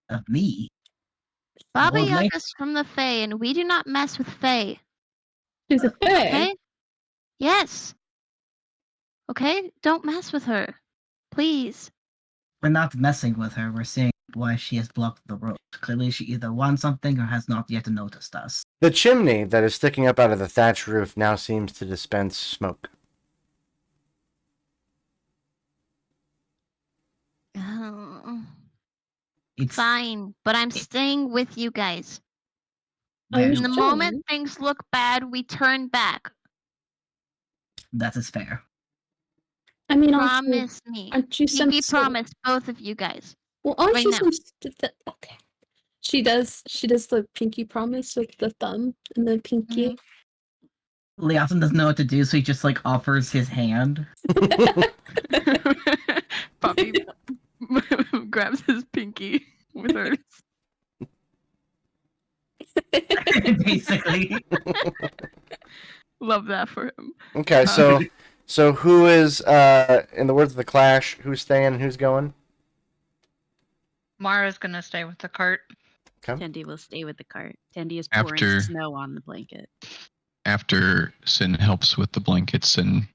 Of me? Baba Old lady? Yaga's from the Fae, and we do not mess with Fae. She's a fae. Okay? Yes. Okay? Don't mess with her. Please. We're not messing with her. We're seeing why she has blocked the road. Clearly, she either wants something or has not yet noticed us. The chimney that is sticking up out of the thatch roof now seems to dispense smoke. It's Fine, but I'm staying with you guys. Are you In the sure? moment things look bad, we turn back. that is fair. I mean, Promise me. aren't you some Pinky sort- promise, both of you guys. Well, aren't right you now. okay. She does the pinky promise with the thumb and the pinky. Leosin doesn't know what to do, so he just like offers his hand. Poppy grabs his pinky with hers. Basically. Love that for him. Okay, so who is, in the words of the Clash, who's staying and who's going? Mara's gonna stay with the cart. Okay. Tendy will stay with the cart. Tendy is pouring After- snow on the blanket. After Sin helps with the blankets and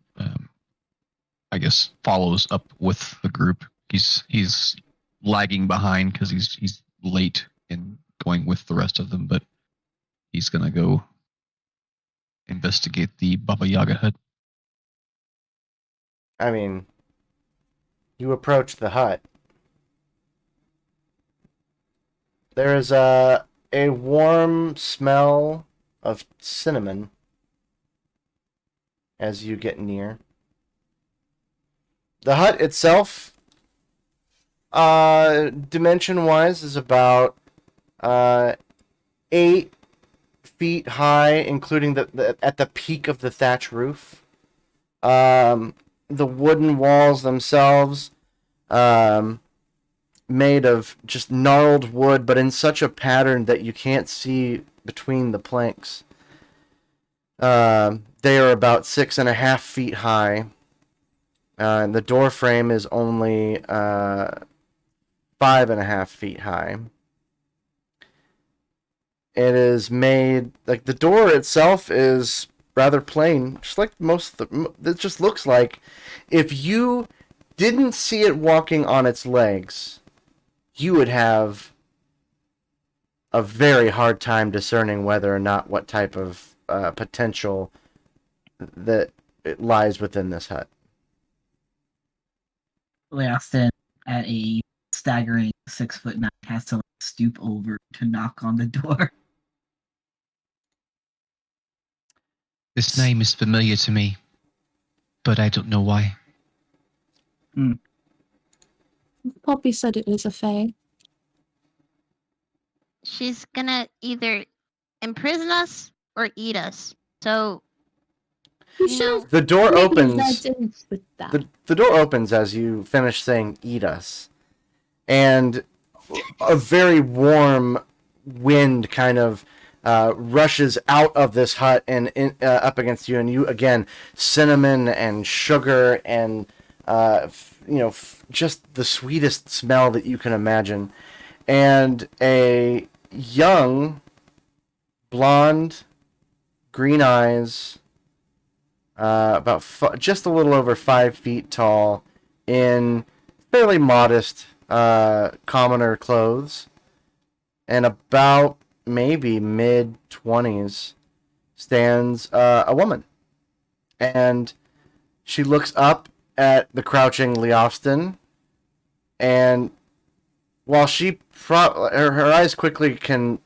I guess follows up with the group. He's lagging behind because he's late in going with the rest of them, but he's gonna go investigate the Baba Yaga hut. I mean, you approach the hut. There is a warm smell of cinnamon as you get near. The hut itself, dimension-wise, is about 8 feet high, including at the peak of the thatch roof. The wooden walls themselves, made of just gnarled wood, but in such a pattern that you can't see between the planks. They are about 6.5 feet high. And the door frame is only 5.5 feet high. It is made, like, the door itself is rather plain, just like most of the, it just looks like if you didn't see it walking on its legs, you would have a very hard time discerning whether or not what type of potential that it lies within this hut. Austin, at a staggering 6'9", has to stoop over to knock on the door. This name is familiar to me, but I don't know why. Poppy said it was a fae. She's gonna either imprison us or eat us. So, You you know, The door maybe opens. read in with that. The door opens as you finish saying "eat us," and a very warm wind kind of rushes out of this hut and up against you, and you again, cinnamon and sugar and just the sweetest smell that you can imagine, and a young, blonde, green eyes, about just a little over 5 feet tall, in fairly modest, commoner clothes, and about maybe mid-20s, stands a woman. And she looks up at the crouching Leofston, and while she her eyes quickly can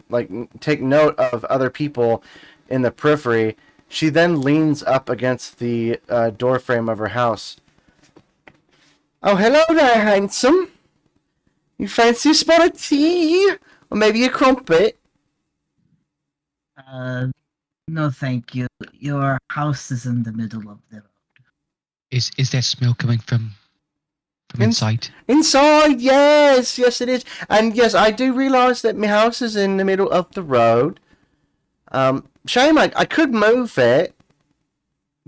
take note of other people in the periphery, she then leans up against the door frame of her house. "Oh, hello there, handsome. You fancy a spot of tea? Or maybe a crumpet?" No thank you. Your house is in the middle of the road. Is that smell coming from inside? Inside, yes, yes it is. And yes, I do realise that my house is in the middle of the road. Shame I could move it,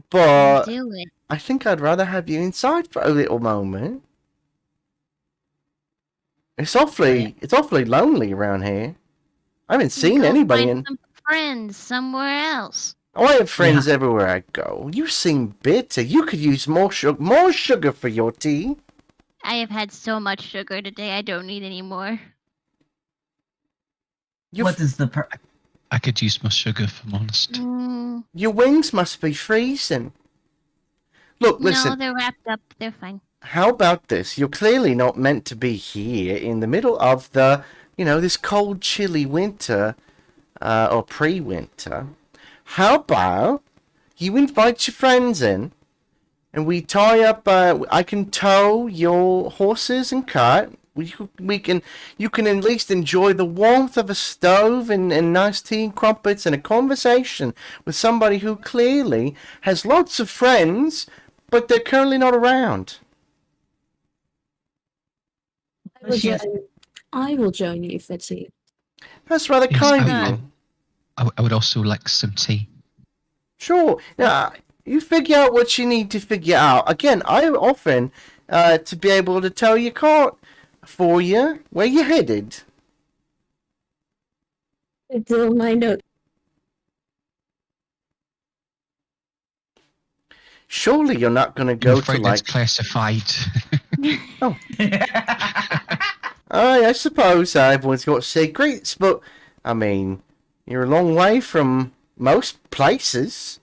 but do it. I think I'd rather have you inside for a little moment. It's awfully lonely around here. I haven't seen Go anybody find in. some friends somewhere else. Oh, I have friends everywhere I go. You seem bitter. You could use more sugar for your tea. I have had so much sugar today, I don't need any more. What is the I could use more sugar, if I'm honest. Your wings must be freezing. Look, listen. No, they're wrapped up. They're fine. How about this? You're clearly not meant to be here in the middle of the, this cold, chilly winter, or pre-winter. How about you invite your friends in, and we tie up, I can tow your horses and cart. You can at least enjoy the warmth of a stove and nice tea and crumpets and a conversation with somebody who clearly has lots of friends, but they're currently not around. I will join you for tea. That's rather kind of you. I would also like some tea. Sure. Now, you figure out what you need to figure out. Again, I'm often to be able to tell your cart for you where you're headed. It's on my note. Surely you're not going to go to that's classified. Oh. I suppose everyone's got secrets, but I mean, you're a long way from most places,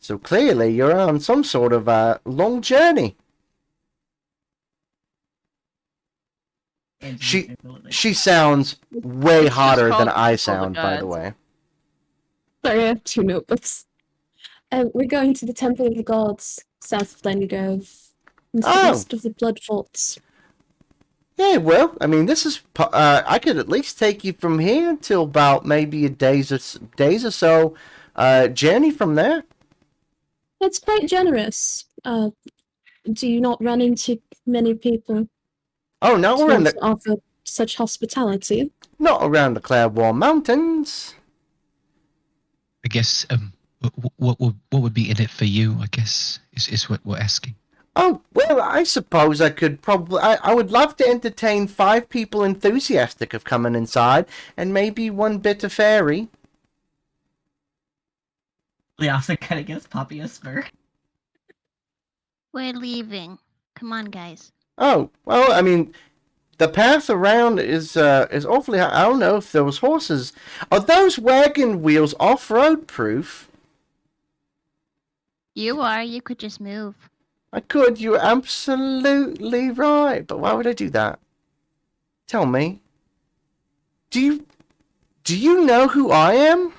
so clearly you're on some sort of a long journey. She sounds way hotter than I sound, by the way. Sorry, I have 2 notebooks. We're going to the Temple of the Gods, south of Glengrove, and to the east of the Blood Vaults. Yeah, well, I mean, this is. I could at least take you from here until about maybe a days or so journey from there. That's quite generous. Do you not run into many people? Oh, not who around want to offer such hospitality. Not around the Cloudwall Mountains. I guess. What would be in it for you? I guess is what we're asking. Oh, well, I suppose I could probably... I would love to entertain 5 people enthusiastic of coming inside, and maybe 1 bit of fairy. Leosa kind of gives Poppy a smirk. We're leaving. Come on, guys. Oh, well, I mean, the path around is awfully high. I don't know if those horses... Are those wagon wheels off-road proof? You are. You could just move. I could, you're absolutely right. But why would I do that? Tell me. Do you know who I am?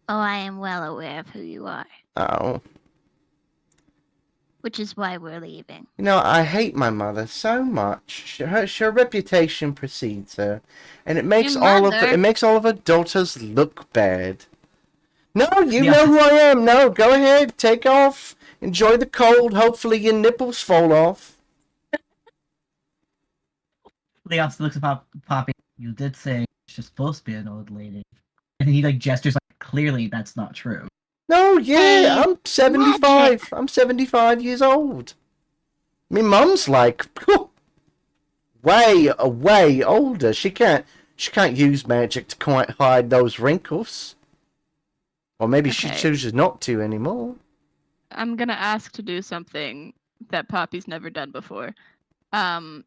Oh, I am well aware of who you are, Oh. which is why we're leaving. You know, I hate my mother so much. Her reputation precedes her, and it makes Your all mother? of her daughters look bad. No, you Yeah. know who I am. No, go ahead, take off, enjoy the cold. Hopefully your nipples fall off. Leos looks at Poppy. You did say she's supposed to be an old lady. And he like gestures like clearly that's not true. No, yeah, Hey, I'm 75. I'm 75 years old. Me mum's like way older. She can't use magic to quite hide those wrinkles. Or maybe she Okay. chooses not to anymore. I'm gonna ask to do something that Poppy's never done before.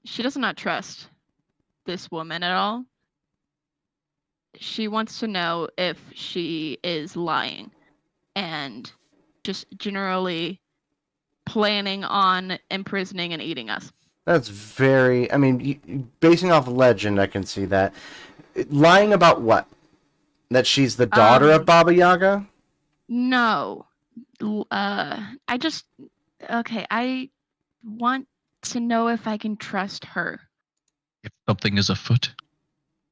She does not trust this woman at all. She wants to know if she is lying and just generally planning on imprisoning and eating us. That's very... I mean, basing off legend, I can see that. Lying about what? That she's the daughter of Baba Yaga? No. I just... Okay, I want to know if I can trust her. If something is afoot.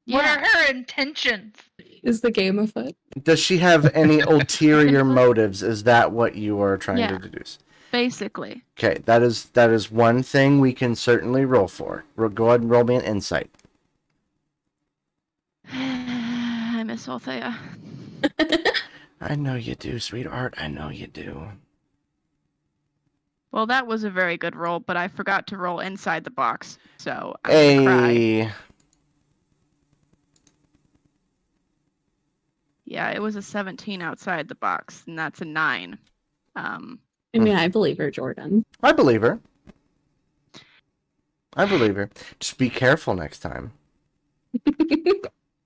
What Yeah. are her intentions? Is the game afoot? Does she have any ulterior motives? Is that what you are trying Yeah. to deduce? Basically. Okay, that is one thing we can certainly roll for. Go ahead and roll me an insight. I miss Althea. I know you do, sweetheart. I know you do. Well, that was a very good roll, but I forgot to roll inside the box, so I'm gonna cry. Hey, Yeah, it was a 17 outside the box, and that's a 9. I mean, I believe her, Jordan. I believe her. I believe her. Just be careful next time.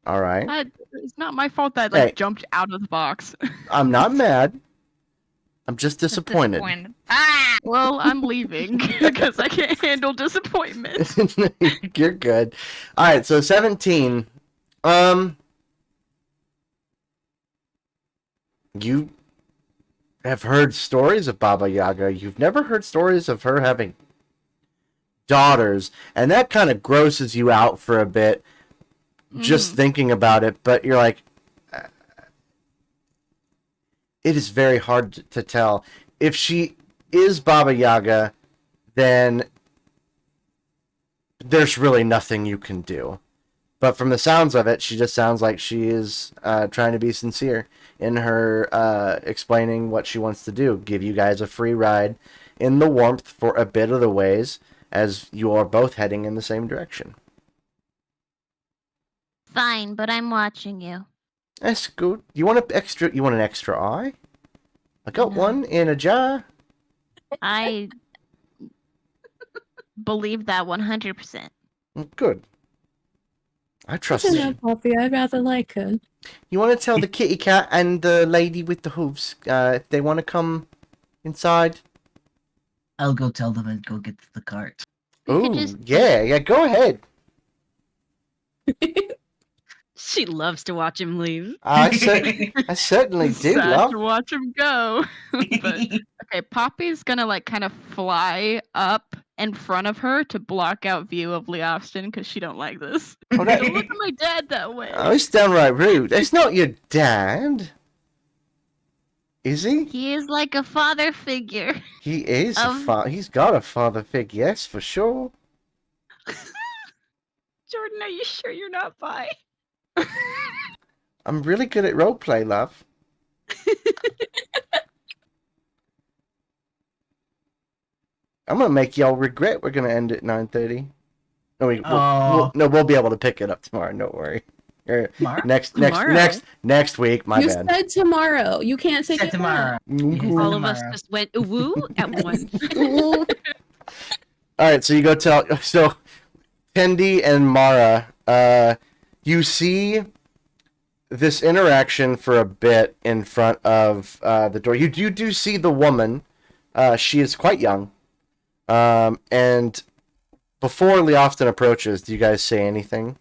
All right. It's not my fault that I Hey. jumped out of the box. I'm not mad. I'm just disappointed. Ah! Well, I'm leaving because I can't handle disappointment. You're good. All right, so 17. You have heard stories of Baba Yaga. You've never heard stories of her having daughters, and that kind of grosses you out for a bit just thinking about it, but you're like, it is very hard to tell. If she is Baba Yaga, then there's really nothing you can do. But from the sounds of it, she just sounds like she is trying to be sincere in her explaining what she wants to do. Give you guys a free ride in the warmth for a bit of the ways, as you are both heading in the same direction. Fine, but I'm watching you. That's good. You want an extra eye? I got No. one in a jar. I believe that 100%. Good. I trust Listen you. up, Poppy. I rather like her. You want to tell the kitty cat and the lady with the hooves if they want to come inside? I'll go tell them and go get the cart. We could Ooh, just- yeah, go ahead. She loves to watch him leave. I certainly do, Sad love. to watch him go. But okay, Poppy's gonna like kind of fly up in front of her to block out view of Lee Austin because she don't like this. Oh, that- Don't look at my dad that way. Oh, it's downright rude. It's not your dad. Is he? He is like a father figure. He is he's got a father figure, yes, for sure. Jordan, are you sure you're not bi? I'm really good at roleplay, love. I'm gonna make y'all regret we're gonna end at 9:30. No, we'll be able to pick it up tomorrow. Don't worry. Tomorrow? Next week. My you bad. said tomorrow. You can't say Said tomorrow. Ooh. All of us just went woo at once. All right, so you go tell. So, Tendi and Mara, you see this interaction for a bit in front of the door. You do see the woman. She is quite young. And before Leofton approaches, do you guys say anything?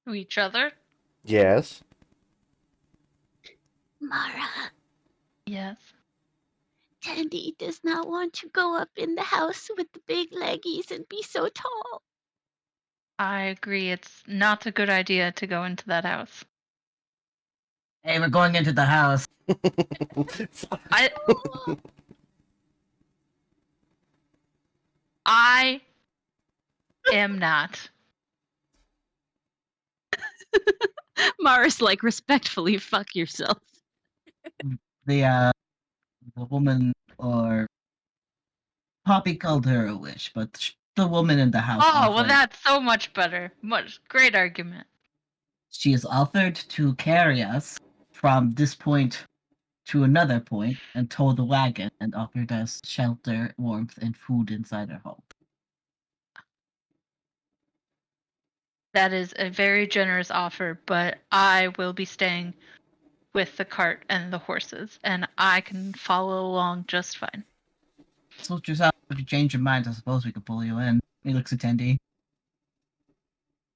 To each other? Yes. Mara, Yes. Tandy does not want to go up in the house with the big leggies and be so tall. I agree. It's not a good idea to go into that house. Hey, we're going into the house. I am not. Mara's like, respectfully, fuck yourself. The woman, or Poppy called her a witch, but the woman in the house Oh, well, offered, that's so much better. Great argument. she has offered to carry us from this point to another point and tow the wagon and offered us shelter, warmth, and food inside her home. That is a very generous offer, but I will be staying with the cart and the horses, and I can follow along just fine. Suit yourself. If you change your mind, I suppose we could pull you in. He looks at Tendy.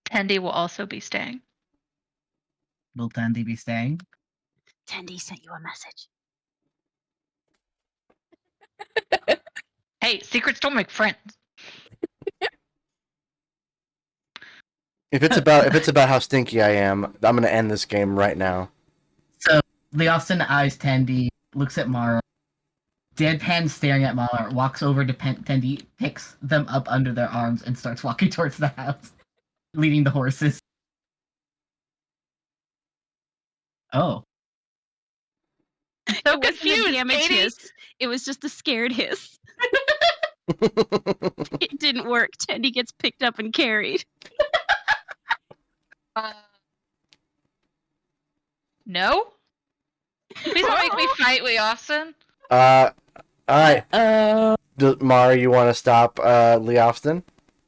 Tendi will also be staying. Will Tendy be staying? Tandy sent you a message. Hey, secrets don't make friends. If it's about how stinky I am, I'm gonna end this game right now. So, Leofton eyes Tendy, looks at Mara, deadpan staring at Mara, walks over to Tendy, picks them up under their arms, and starts walking towards the house, leading the horses. Oh. So It wasn't a confused, damaged Katie. hiss. It was just a scared hiss. It didn't work. Tendy gets picked up and carried. No? Please don't make me fight Leofson. All right, Uh, Mara, you want to stop Leofton?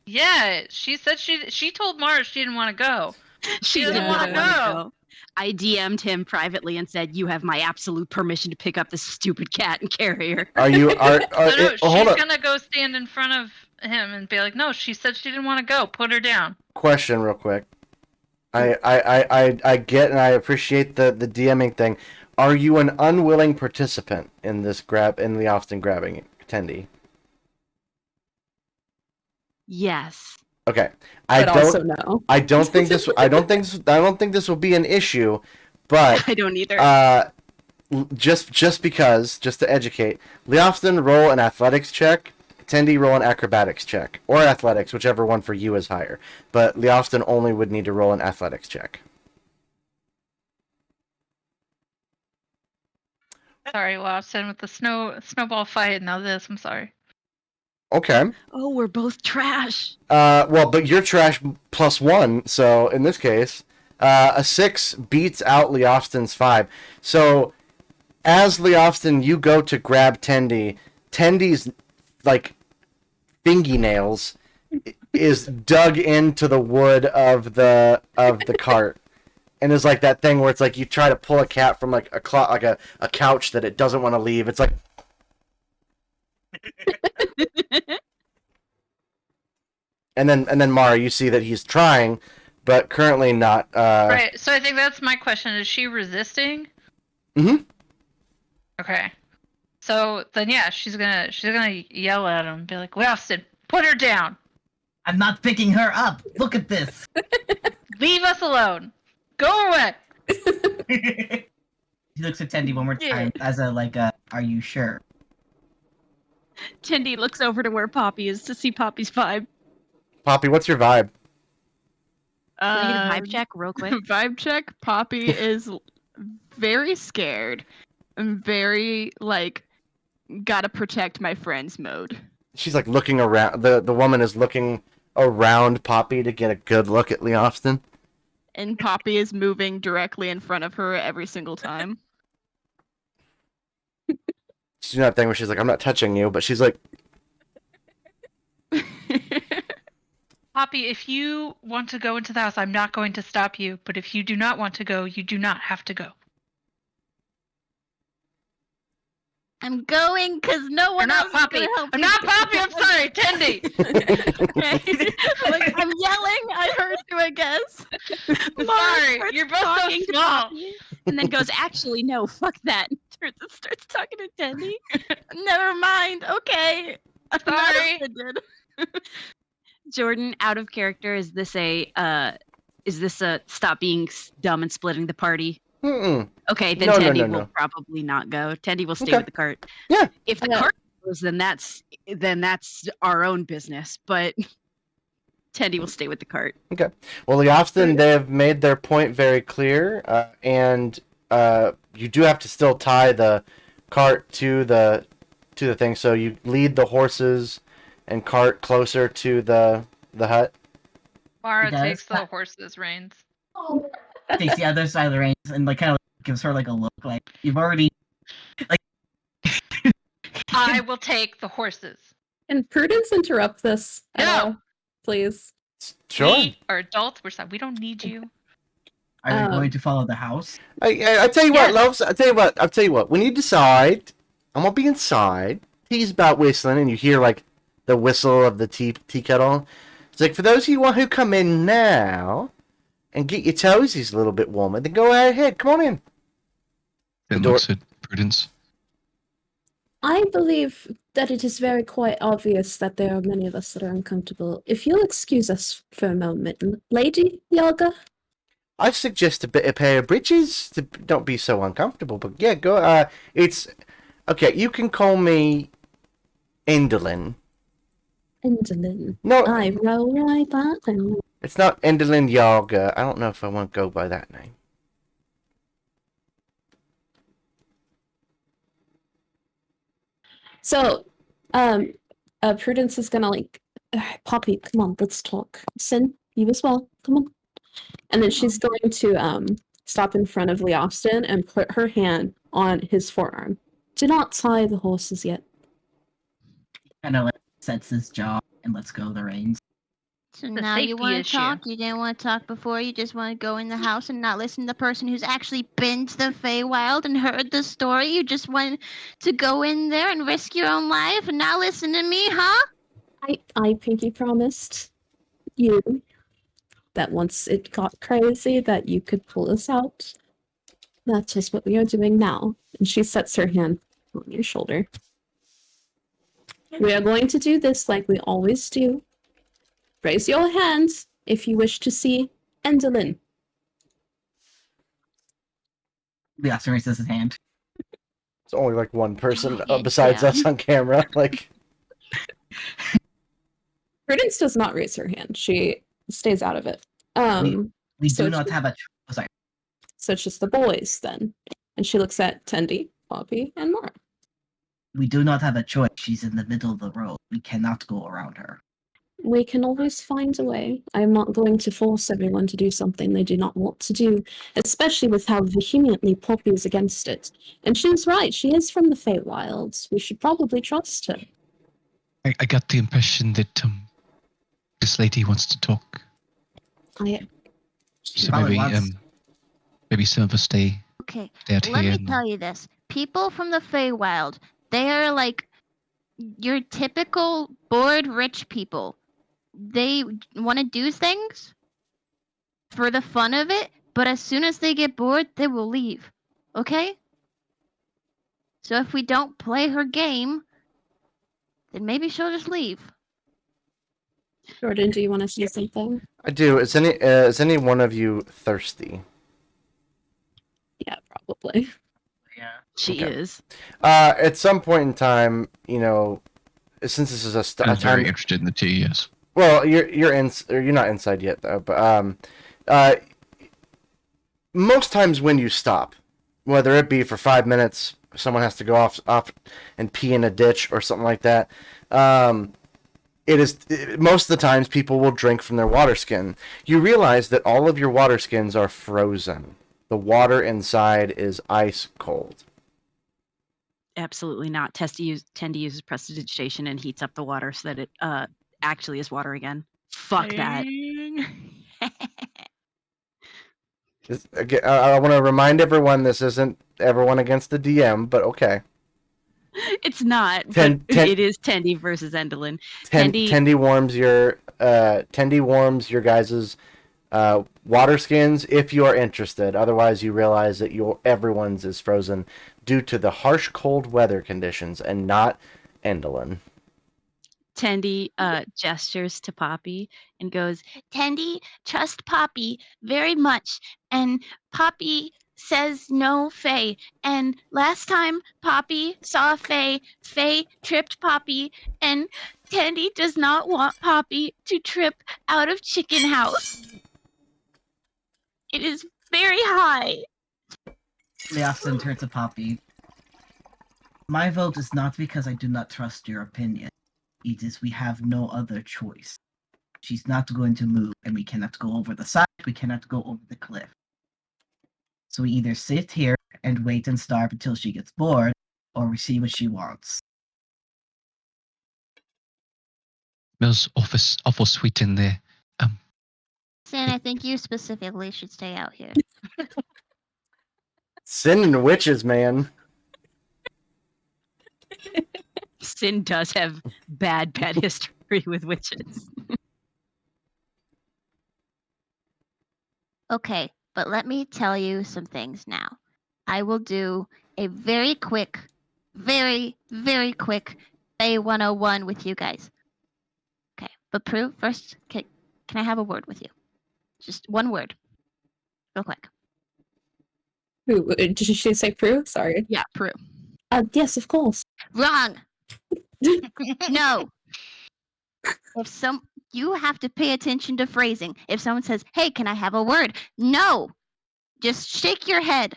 Yeah, she said she told Mara she didn't want to go. She doesn't did wanna not want to go. go. I DM'd him privately and said, "You have my absolute permission to pick up this stupid cat and carry her." Are you? No, hold she's on. gonna go stand in front of him and be like, "No, she said she didn't want to go. Put her down." Question, real quick. I get and I appreciate the DMing thing. Are you an unwilling participant in this Leofton grabbing Tendy? Yes. Okay. but also no. I don't think this will be an issue, but I don't either. just to educate, Leofton, roll an athletics check. Tendy, roll an acrobatics check, or athletics, whichever one for you is higher. But Leofton only would need to roll an athletics check. Sorry, Leofson, with the snowball fight and now this. I'm sorry. Okay. Oh, we're both trash. Well, but you're trash +1, so in this case, a 6 beats out Leofton's 5. So, as Leofton, you go to grab Tendy's, like, fingernails is dug into the wood of the cart. And it's like that thing where it's like you try to pull a cat from like a couch that it doesn't want to leave. It's like and then Mara, you see that he's trying, but currently not. Right. So I think that's my question. Is she resisting? Mm-hmm. Okay. So then, yeah, she's gonna yell at him and be like, "Leofton, put her down. I'm not picking her up. Look at this. Leave us alone. Go away." He looks at Tendy one more time as are you sure? Tendy looks over to where Poppy is to see Poppy's vibe. Poppy, what's your vibe? Can I get a vibe check real quick? Vibe check. Poppy is very scared and very like gotta protect my friends mode. She's like looking around. The woman is looking around Poppy to get a good look at Leofton. And Poppy is moving directly in front of her every single time. She's doing that thing where she's like, I'm not touching you, but she's like, Poppy, if you want to go into the house, I'm not going to stop you. But if you do not want to go, you do not have to go. I'm going because no one I'm else not Poppy. is gonna help I'm you. not Poppy. I'm sorry, Tendy. Okay. Like, I'm yelling. I heard you, I guess. Sorry, starts you're both so talking to small. Poppy, and then goes, actually, no, fuck that. And turns and starts talking to Tendy. Never mind. Okay. I'm not Sorry. offended. Jordan, out of character, is this a stop being dumb and splitting the party? mm-mm. Okay, then No, Tendy no, will no. probably not go. Tendy will stay Okay. with the cart. Yeah. If the Yeah. cart goes, then that's our own business. But Tendy will stay with the cart. Well, the Austin, they have made their point very clear, and you do have to still tie the cart to the thing. So you lead the horses and cart closer to the hut. Mara Guys, takes the horse's reins. Takes the other side of the reins and like kind of gives her like a look like you've already like. I will take the horses. Can Prudence interrupt this at No. all, please? Sure. We are adults. We don't need you. Are you Um, going to follow the house? I tell you what, Yes. loves. I tell you what. When you decide, I'm gonna be inside. He's about whistling, and you hear like the whistle of the tea kettle. It's like, for those of you who come in now and get your toesies a little bit warmer, then go ahead. Come on in. Then door- looks at Prudence. I believe that it is very quite obvious that there are many of us that are uncomfortable. If you'll excuse us for a moment, Lady Yaga. I suggest a bit of pair of breeches to don't be so uncomfortable. But yeah, go. It's okay. You can call me Enderlin. Enderlin. No, I roll right back. it's not Enderlin Yaga. I don't know if I want to go by that name. So, Prudence is gonna like, Poppy, come on, let's talk. Sin, you as well, come on. And then she's going to stop in front of Lee Austin and put her hand on his forearm. Do not tie the horses yet. Kind of like sets his jaw and lets go of the reins. So a now you safety want to issue. talk? You didn't want to talk before? You just want to go in the house and not listen to the person who's actually been to the Feywild and heard the story? You just want to go in there and risk your own life and not listen to me, huh? I pinky promised you that once it got crazy that you could pull us out. That's just what we are doing now. And she sets her hand on your shoulder. We are going to do this like we always do. Raise your hands if you wish to see Enderlin. The officer raises his hand. It's only like one person Head besides down. us on camera. Like, Prudence does not raise her hand. She stays out of it. We So do not she- have a. Sorry. So it's just the boys then. And she looks at Tendy, Poppy, and Mara. We do not have a choice. She's in the middle of the road. We cannot go around her. We can always find a way. I am not going to force everyone to do something they do not want to do, especially with how vehemently Poppy is against it. And she's right, she is from the Feywilds. We should probably trust her. I got the impression that this lady wants to talk. So probably maybe wants- maybe some of us stay Okay, out let here. me and- tell you this. People from the Feywild, they are like your typical bored rich people. They want to do things for the fun of it, but as soon as they get bored, they will leave. Okay? So if we don't play her game, then maybe she'll just leave. Jordan, do you want to say something? I do. Is any one of you thirsty? Yeah, probably. Yeah. She Okay. is. At some point in time, you know, since this is a I was very time. interested in the tea. Yes. Well, you're not inside yet though, but most times when you stop, whether it be for 5 minutes, someone has to go off and pee in a ditch or something like that. Most of the times people will drink from their water skin. You realize that all of your water skins are frozen. The water inside is ice cold. Absolutely not. Tendi uses prestidigitation and heats up the water so that it actually is water again. Fuck that. Again, I want to remind everyone this isn't everyone against the DM, but okay. It's not, Ten- but ten- it is Tendi versus Endolin. Tendi warms your guys' water skins if you are interested. Otherwise, you realize that everyone's is frozen due to the harsh cold weather conditions and not Endolin. Tendi gestures to Poppy and goes, Tendi, trust Poppy very much. And Poppy says no Faye. And last time Poppy saw Faye, Faye tripped Poppy. And Tendi does not want Poppy to trip out of Chicken House. It is very high. Leosin turns to Poppy. My vote is not because I do not trust your opinion. It is we have no other choice. She's not going to move, and we cannot go over the side, we cannot go over the cliff. So we either sit here and wait and starve until she gets bored, or we see what she wants. Smells awful sweet in there. Sin, I think you specifically should stay out here. Sin and witches, man. Sin does have bad history with witches. Okay, but let me tell you some things now. I will do a very quick, very, very quick Bay 101 with you guys. Okay, but Prue, first, can I have a word with you? Just one word. Real quick. Prue, did she say Prue? Sorry. Yeah, Prue. Yes, of course. Wrong! No! You have to pay attention to phrasing. If someone says, hey, can I have a word? No! Just shake your head.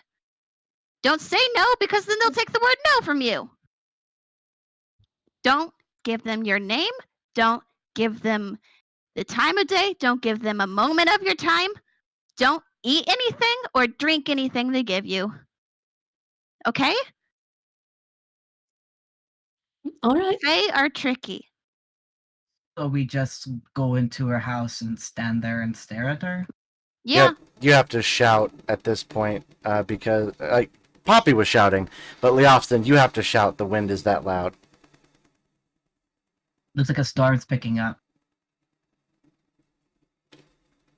Don't say no, because then they'll take the word no from you. Don't give them your name. Don't give them the time of day. Don't give them a moment of your time. Don't eat anything or drink anything they give you. Okay? All right. They are tricky. So we just go into her house and stand there and stare at her? Yeah. Yep, you have to shout at this point because Poppy was shouting, but Leofston, you have to shout. The wind is that loud. Looks like a storm's picking up.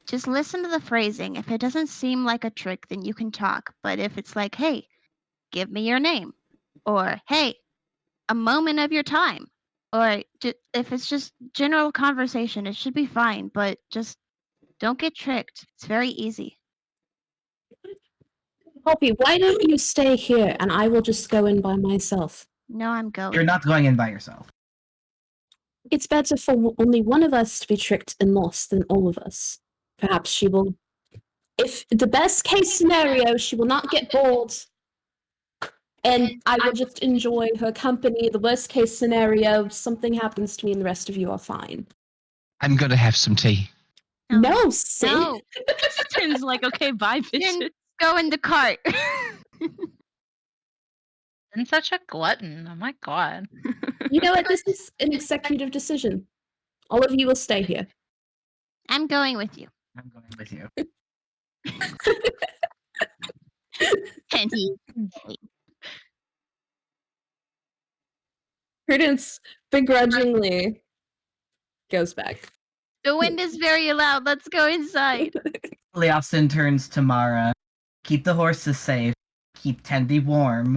Just listen to the phrasing. If it doesn't seem like a trick, then you can talk. But if it's like, hey, give me your name, or hey, a moment of your time, or if it's just general conversation, it should be fine. But just don't get tricked. It's very easy. Poppy, why don't you stay here and I will just go in by myself? No, I'm going. You're not going in by yourself. It's better for only one of us to be tricked and lost than all of us. Perhaps she will. If the best case scenario, she will not get bored and I will just enjoy her company. The worst case scenario, something happens to me and the rest of you are fine. I'm gonna have some tea. No, Sin. No. Sin's like, okay, bye, bitches. Then go in the cart. And such a glutton. Oh my god. You know what? This is an executive decision. All of you will stay here. I'm going with you. I'm going with you. Penny. Prudence begrudgingly goes back. The wind is very loud. Let's go inside. Leofson turns to Mara. Keep the horses safe. Keep Tendi warm.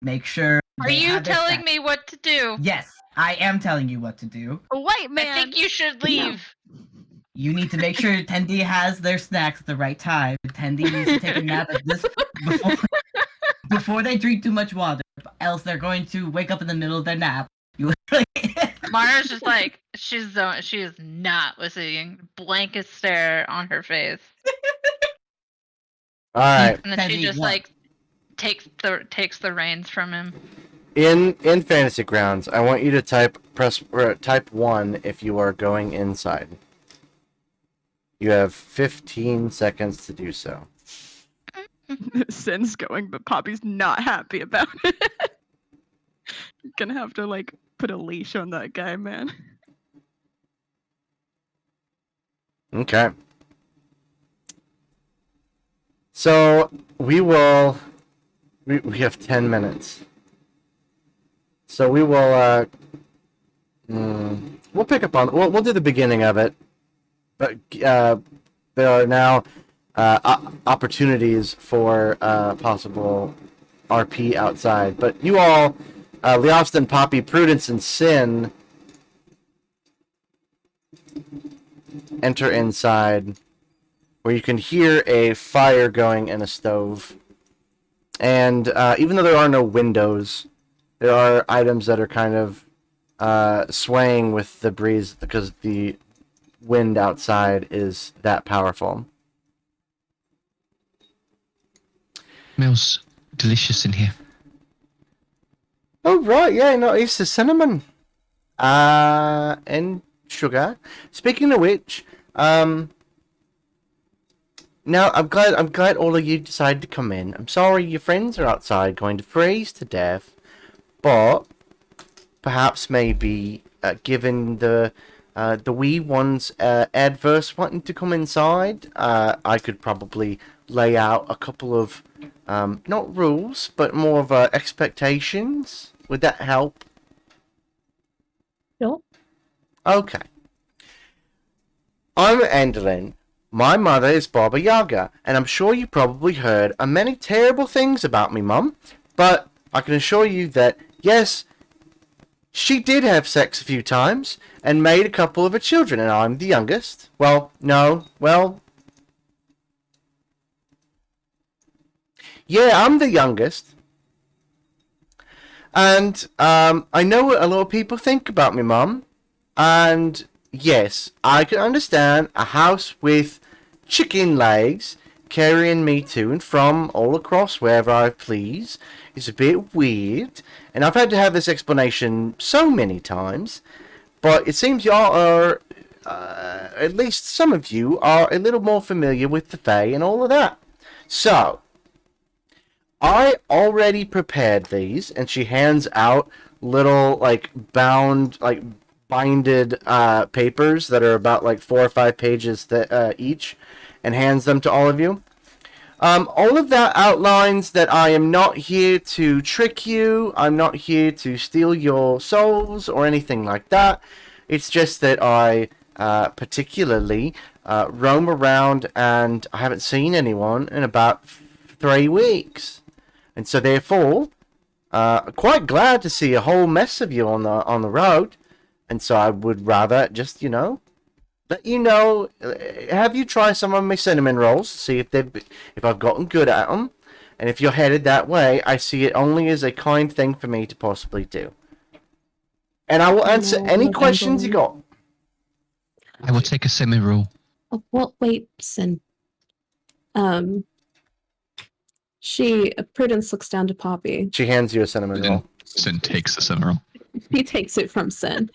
Make sure. Are they you have their telling snack- me what to do? Yes, I am telling you what to do. A white man. I think you should leave. You need to make sure Tendi has their snacks at the right time. Tendi needs to take a nap at this before they drink too much water, else they're going to wake up in the middle of their nap. You Mara's just like she is not listening. Blankest stare on her face, All right. and then she Tendi, just what? like takes the reins from him. In Fantasy Grounds, I want you to type 1 if you are going inside. You have 15 seconds to do so. Sin's going, but Poppy's not happy about it. Gonna have to like put a leash on that guy, man. Okay. So we will. We have 10 minutes. So we will. We'll pick up on. We'll do the beginning of it. But there are now opportunities for possible RP outside. But you all, Leofston, Poppy, Prudence, and Sin, enter inside, where you can hear a fire going in a stove. And even though there are no windows, there are items that are kind of swaying with the breeze because the wind outside is that powerful. Smells delicious in here. Oh, right, yeah, no, it's the cinnamon. And sugar. Speaking of which, now I'm glad all of you decided to come in. I'm sorry your friends are outside going to freeze to death, but perhaps maybe given the wee one's adverse wanting to come inside, I could probably lay out a couple of not rules, but more of expectations. Would that help? Sure. Okay. I'm Endelin. My mother is Baba Yaga, and I'm sure you probably heard many terrible things about me, Mum. But I can assure you that, yes, she did have sex a few times and made a couple of her children, and I'm the youngest. Well, no, well, yeah, I'm the youngest. And I know what a lot of people think about me, Mum. And yes, I can understand a house with chicken legs carrying me to and from all across wherever I please is a bit weird. And I've had to have this explanation so many times. But it seems y'all are, at least some of you, are a little more familiar with the Fae and all of that. So, I already prepared these, and she hands out little, like, binded papers that are about, like, 4 or 5 pages each, and hands them to all of you. All of that outlines that I am not here to trick you, I'm not here to steal your souls, or anything like that. It's just that I, particularly, roam around, and I haven't seen anyone in about 3 weeks. And so therefore, quite glad to see a whole mess of you on the road. And so I would rather just, let you know, have you try some of my cinnamon rolls, see if I've gotten good at them. And if you're headed that way, I see it only as a kind thing for me to possibly do. And I will answer any questions you got. I will take a semi-roll. Oh, well, wait, Sin. Prudence looks down to Poppy. She hands you a cinnamon roll. Sin takes the semi-roll. He takes it from Sin.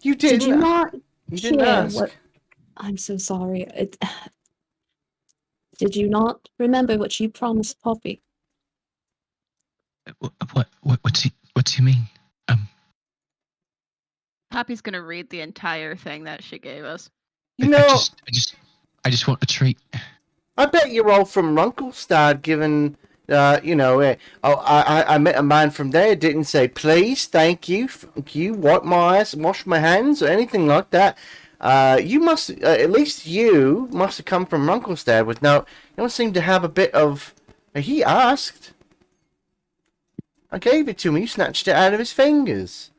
You didn't. Did you not? You didn't hear ask. what- I'm so sorry. Did you not remember what you promised Poppy? What do you mean? Poppy's gonna read the entire thing that she gave us. I just want a treat. I bet you're all from Runkelstad, given, I met a man from there, didn't say, please, thank you, wipe my ass, wash my hands, or anything like that. You must, at least you must have come from Runkelstad with you don't seem to have a bit of, he asked. I gave it to him, you snatched it out of his fingers.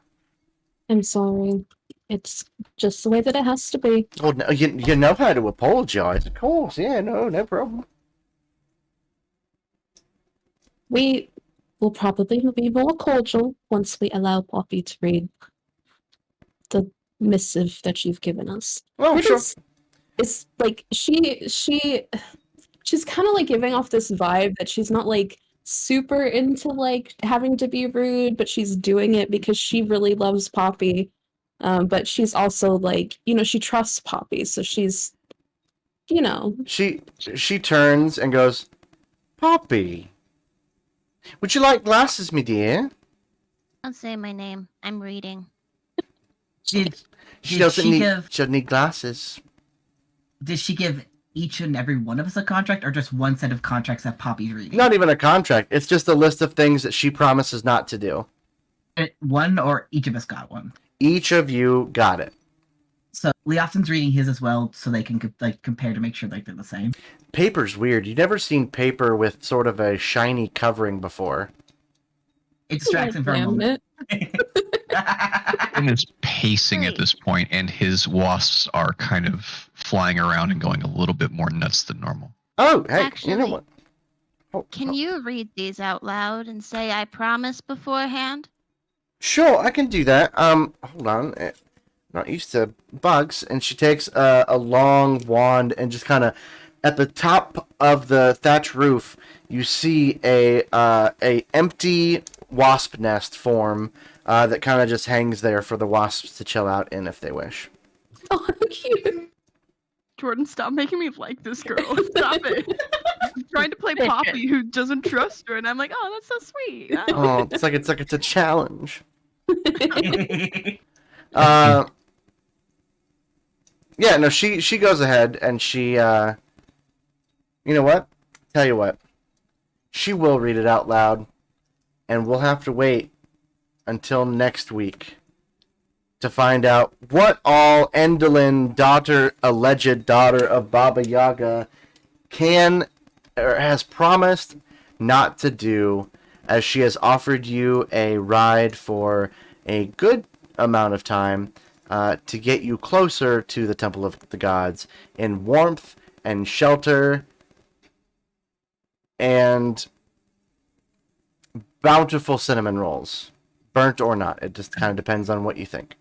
I'm sorry. It's just the way that it has to be. Oh, no, you know how to apologize, of course. Yeah, no problem. We will probably be more cordial once we allow Poppy to read the missive that you've given us. Oh, sure. It's like she's kind of like giving off this vibe that she's not like super into like having to be rude, but she's doing it because she really loves Poppy. But she's also like, she trusts Poppy, so she's, She turns and goes, Poppy, would you like glasses, me dear? Don't say my name. I'm reading. Did She Did doesn't she need. give- She doesn't need glasses. did she give each and every one of us a contract, or just one set of contracts that Poppy's reading? Not even a contract. It's just a list of things that she promises not to do. One, or each of us got one. Each of you got it. So Leofton's reading his as well, so they can compare to make sure they're the same. Paper's weird. You've never seen paper with sort of a shiny covering before. It distracts him for a moment. And is pacing at Wait. this point, and his wasps are kind of flying around and going a little bit more nuts than normal. Oh, hey, you know Actually, what? Oh, Can oh, you read these out loud and say I promise beforehand? Sure, I can do that. Hold on. Not used to bugs. And she takes a long wand and just kind of, at the top of the thatch roof, you see a empty wasp nest form that kind of just hangs there for the wasps to chill out in if they wish. Oh, how cute. Jordan, stop making me like this girl. Stop it. I'm trying to play Poppy who doesn't trust her, and I'm like, oh, that's so sweet. Oh. Oh, it's like it's a challenge. Yeah, no, she goes ahead and she you know what? Tell you what. She will read it out loud, and we'll have to wait until next week to find out what all Endolin, alleged daughter of Baba Yaga, can or has promised not to do, as she has offered you a ride for a good amount of time to get you closer to the Temple of the Gods in warmth and shelter and bountiful cinnamon rolls. Burnt or not. It just kind of depends on what you think.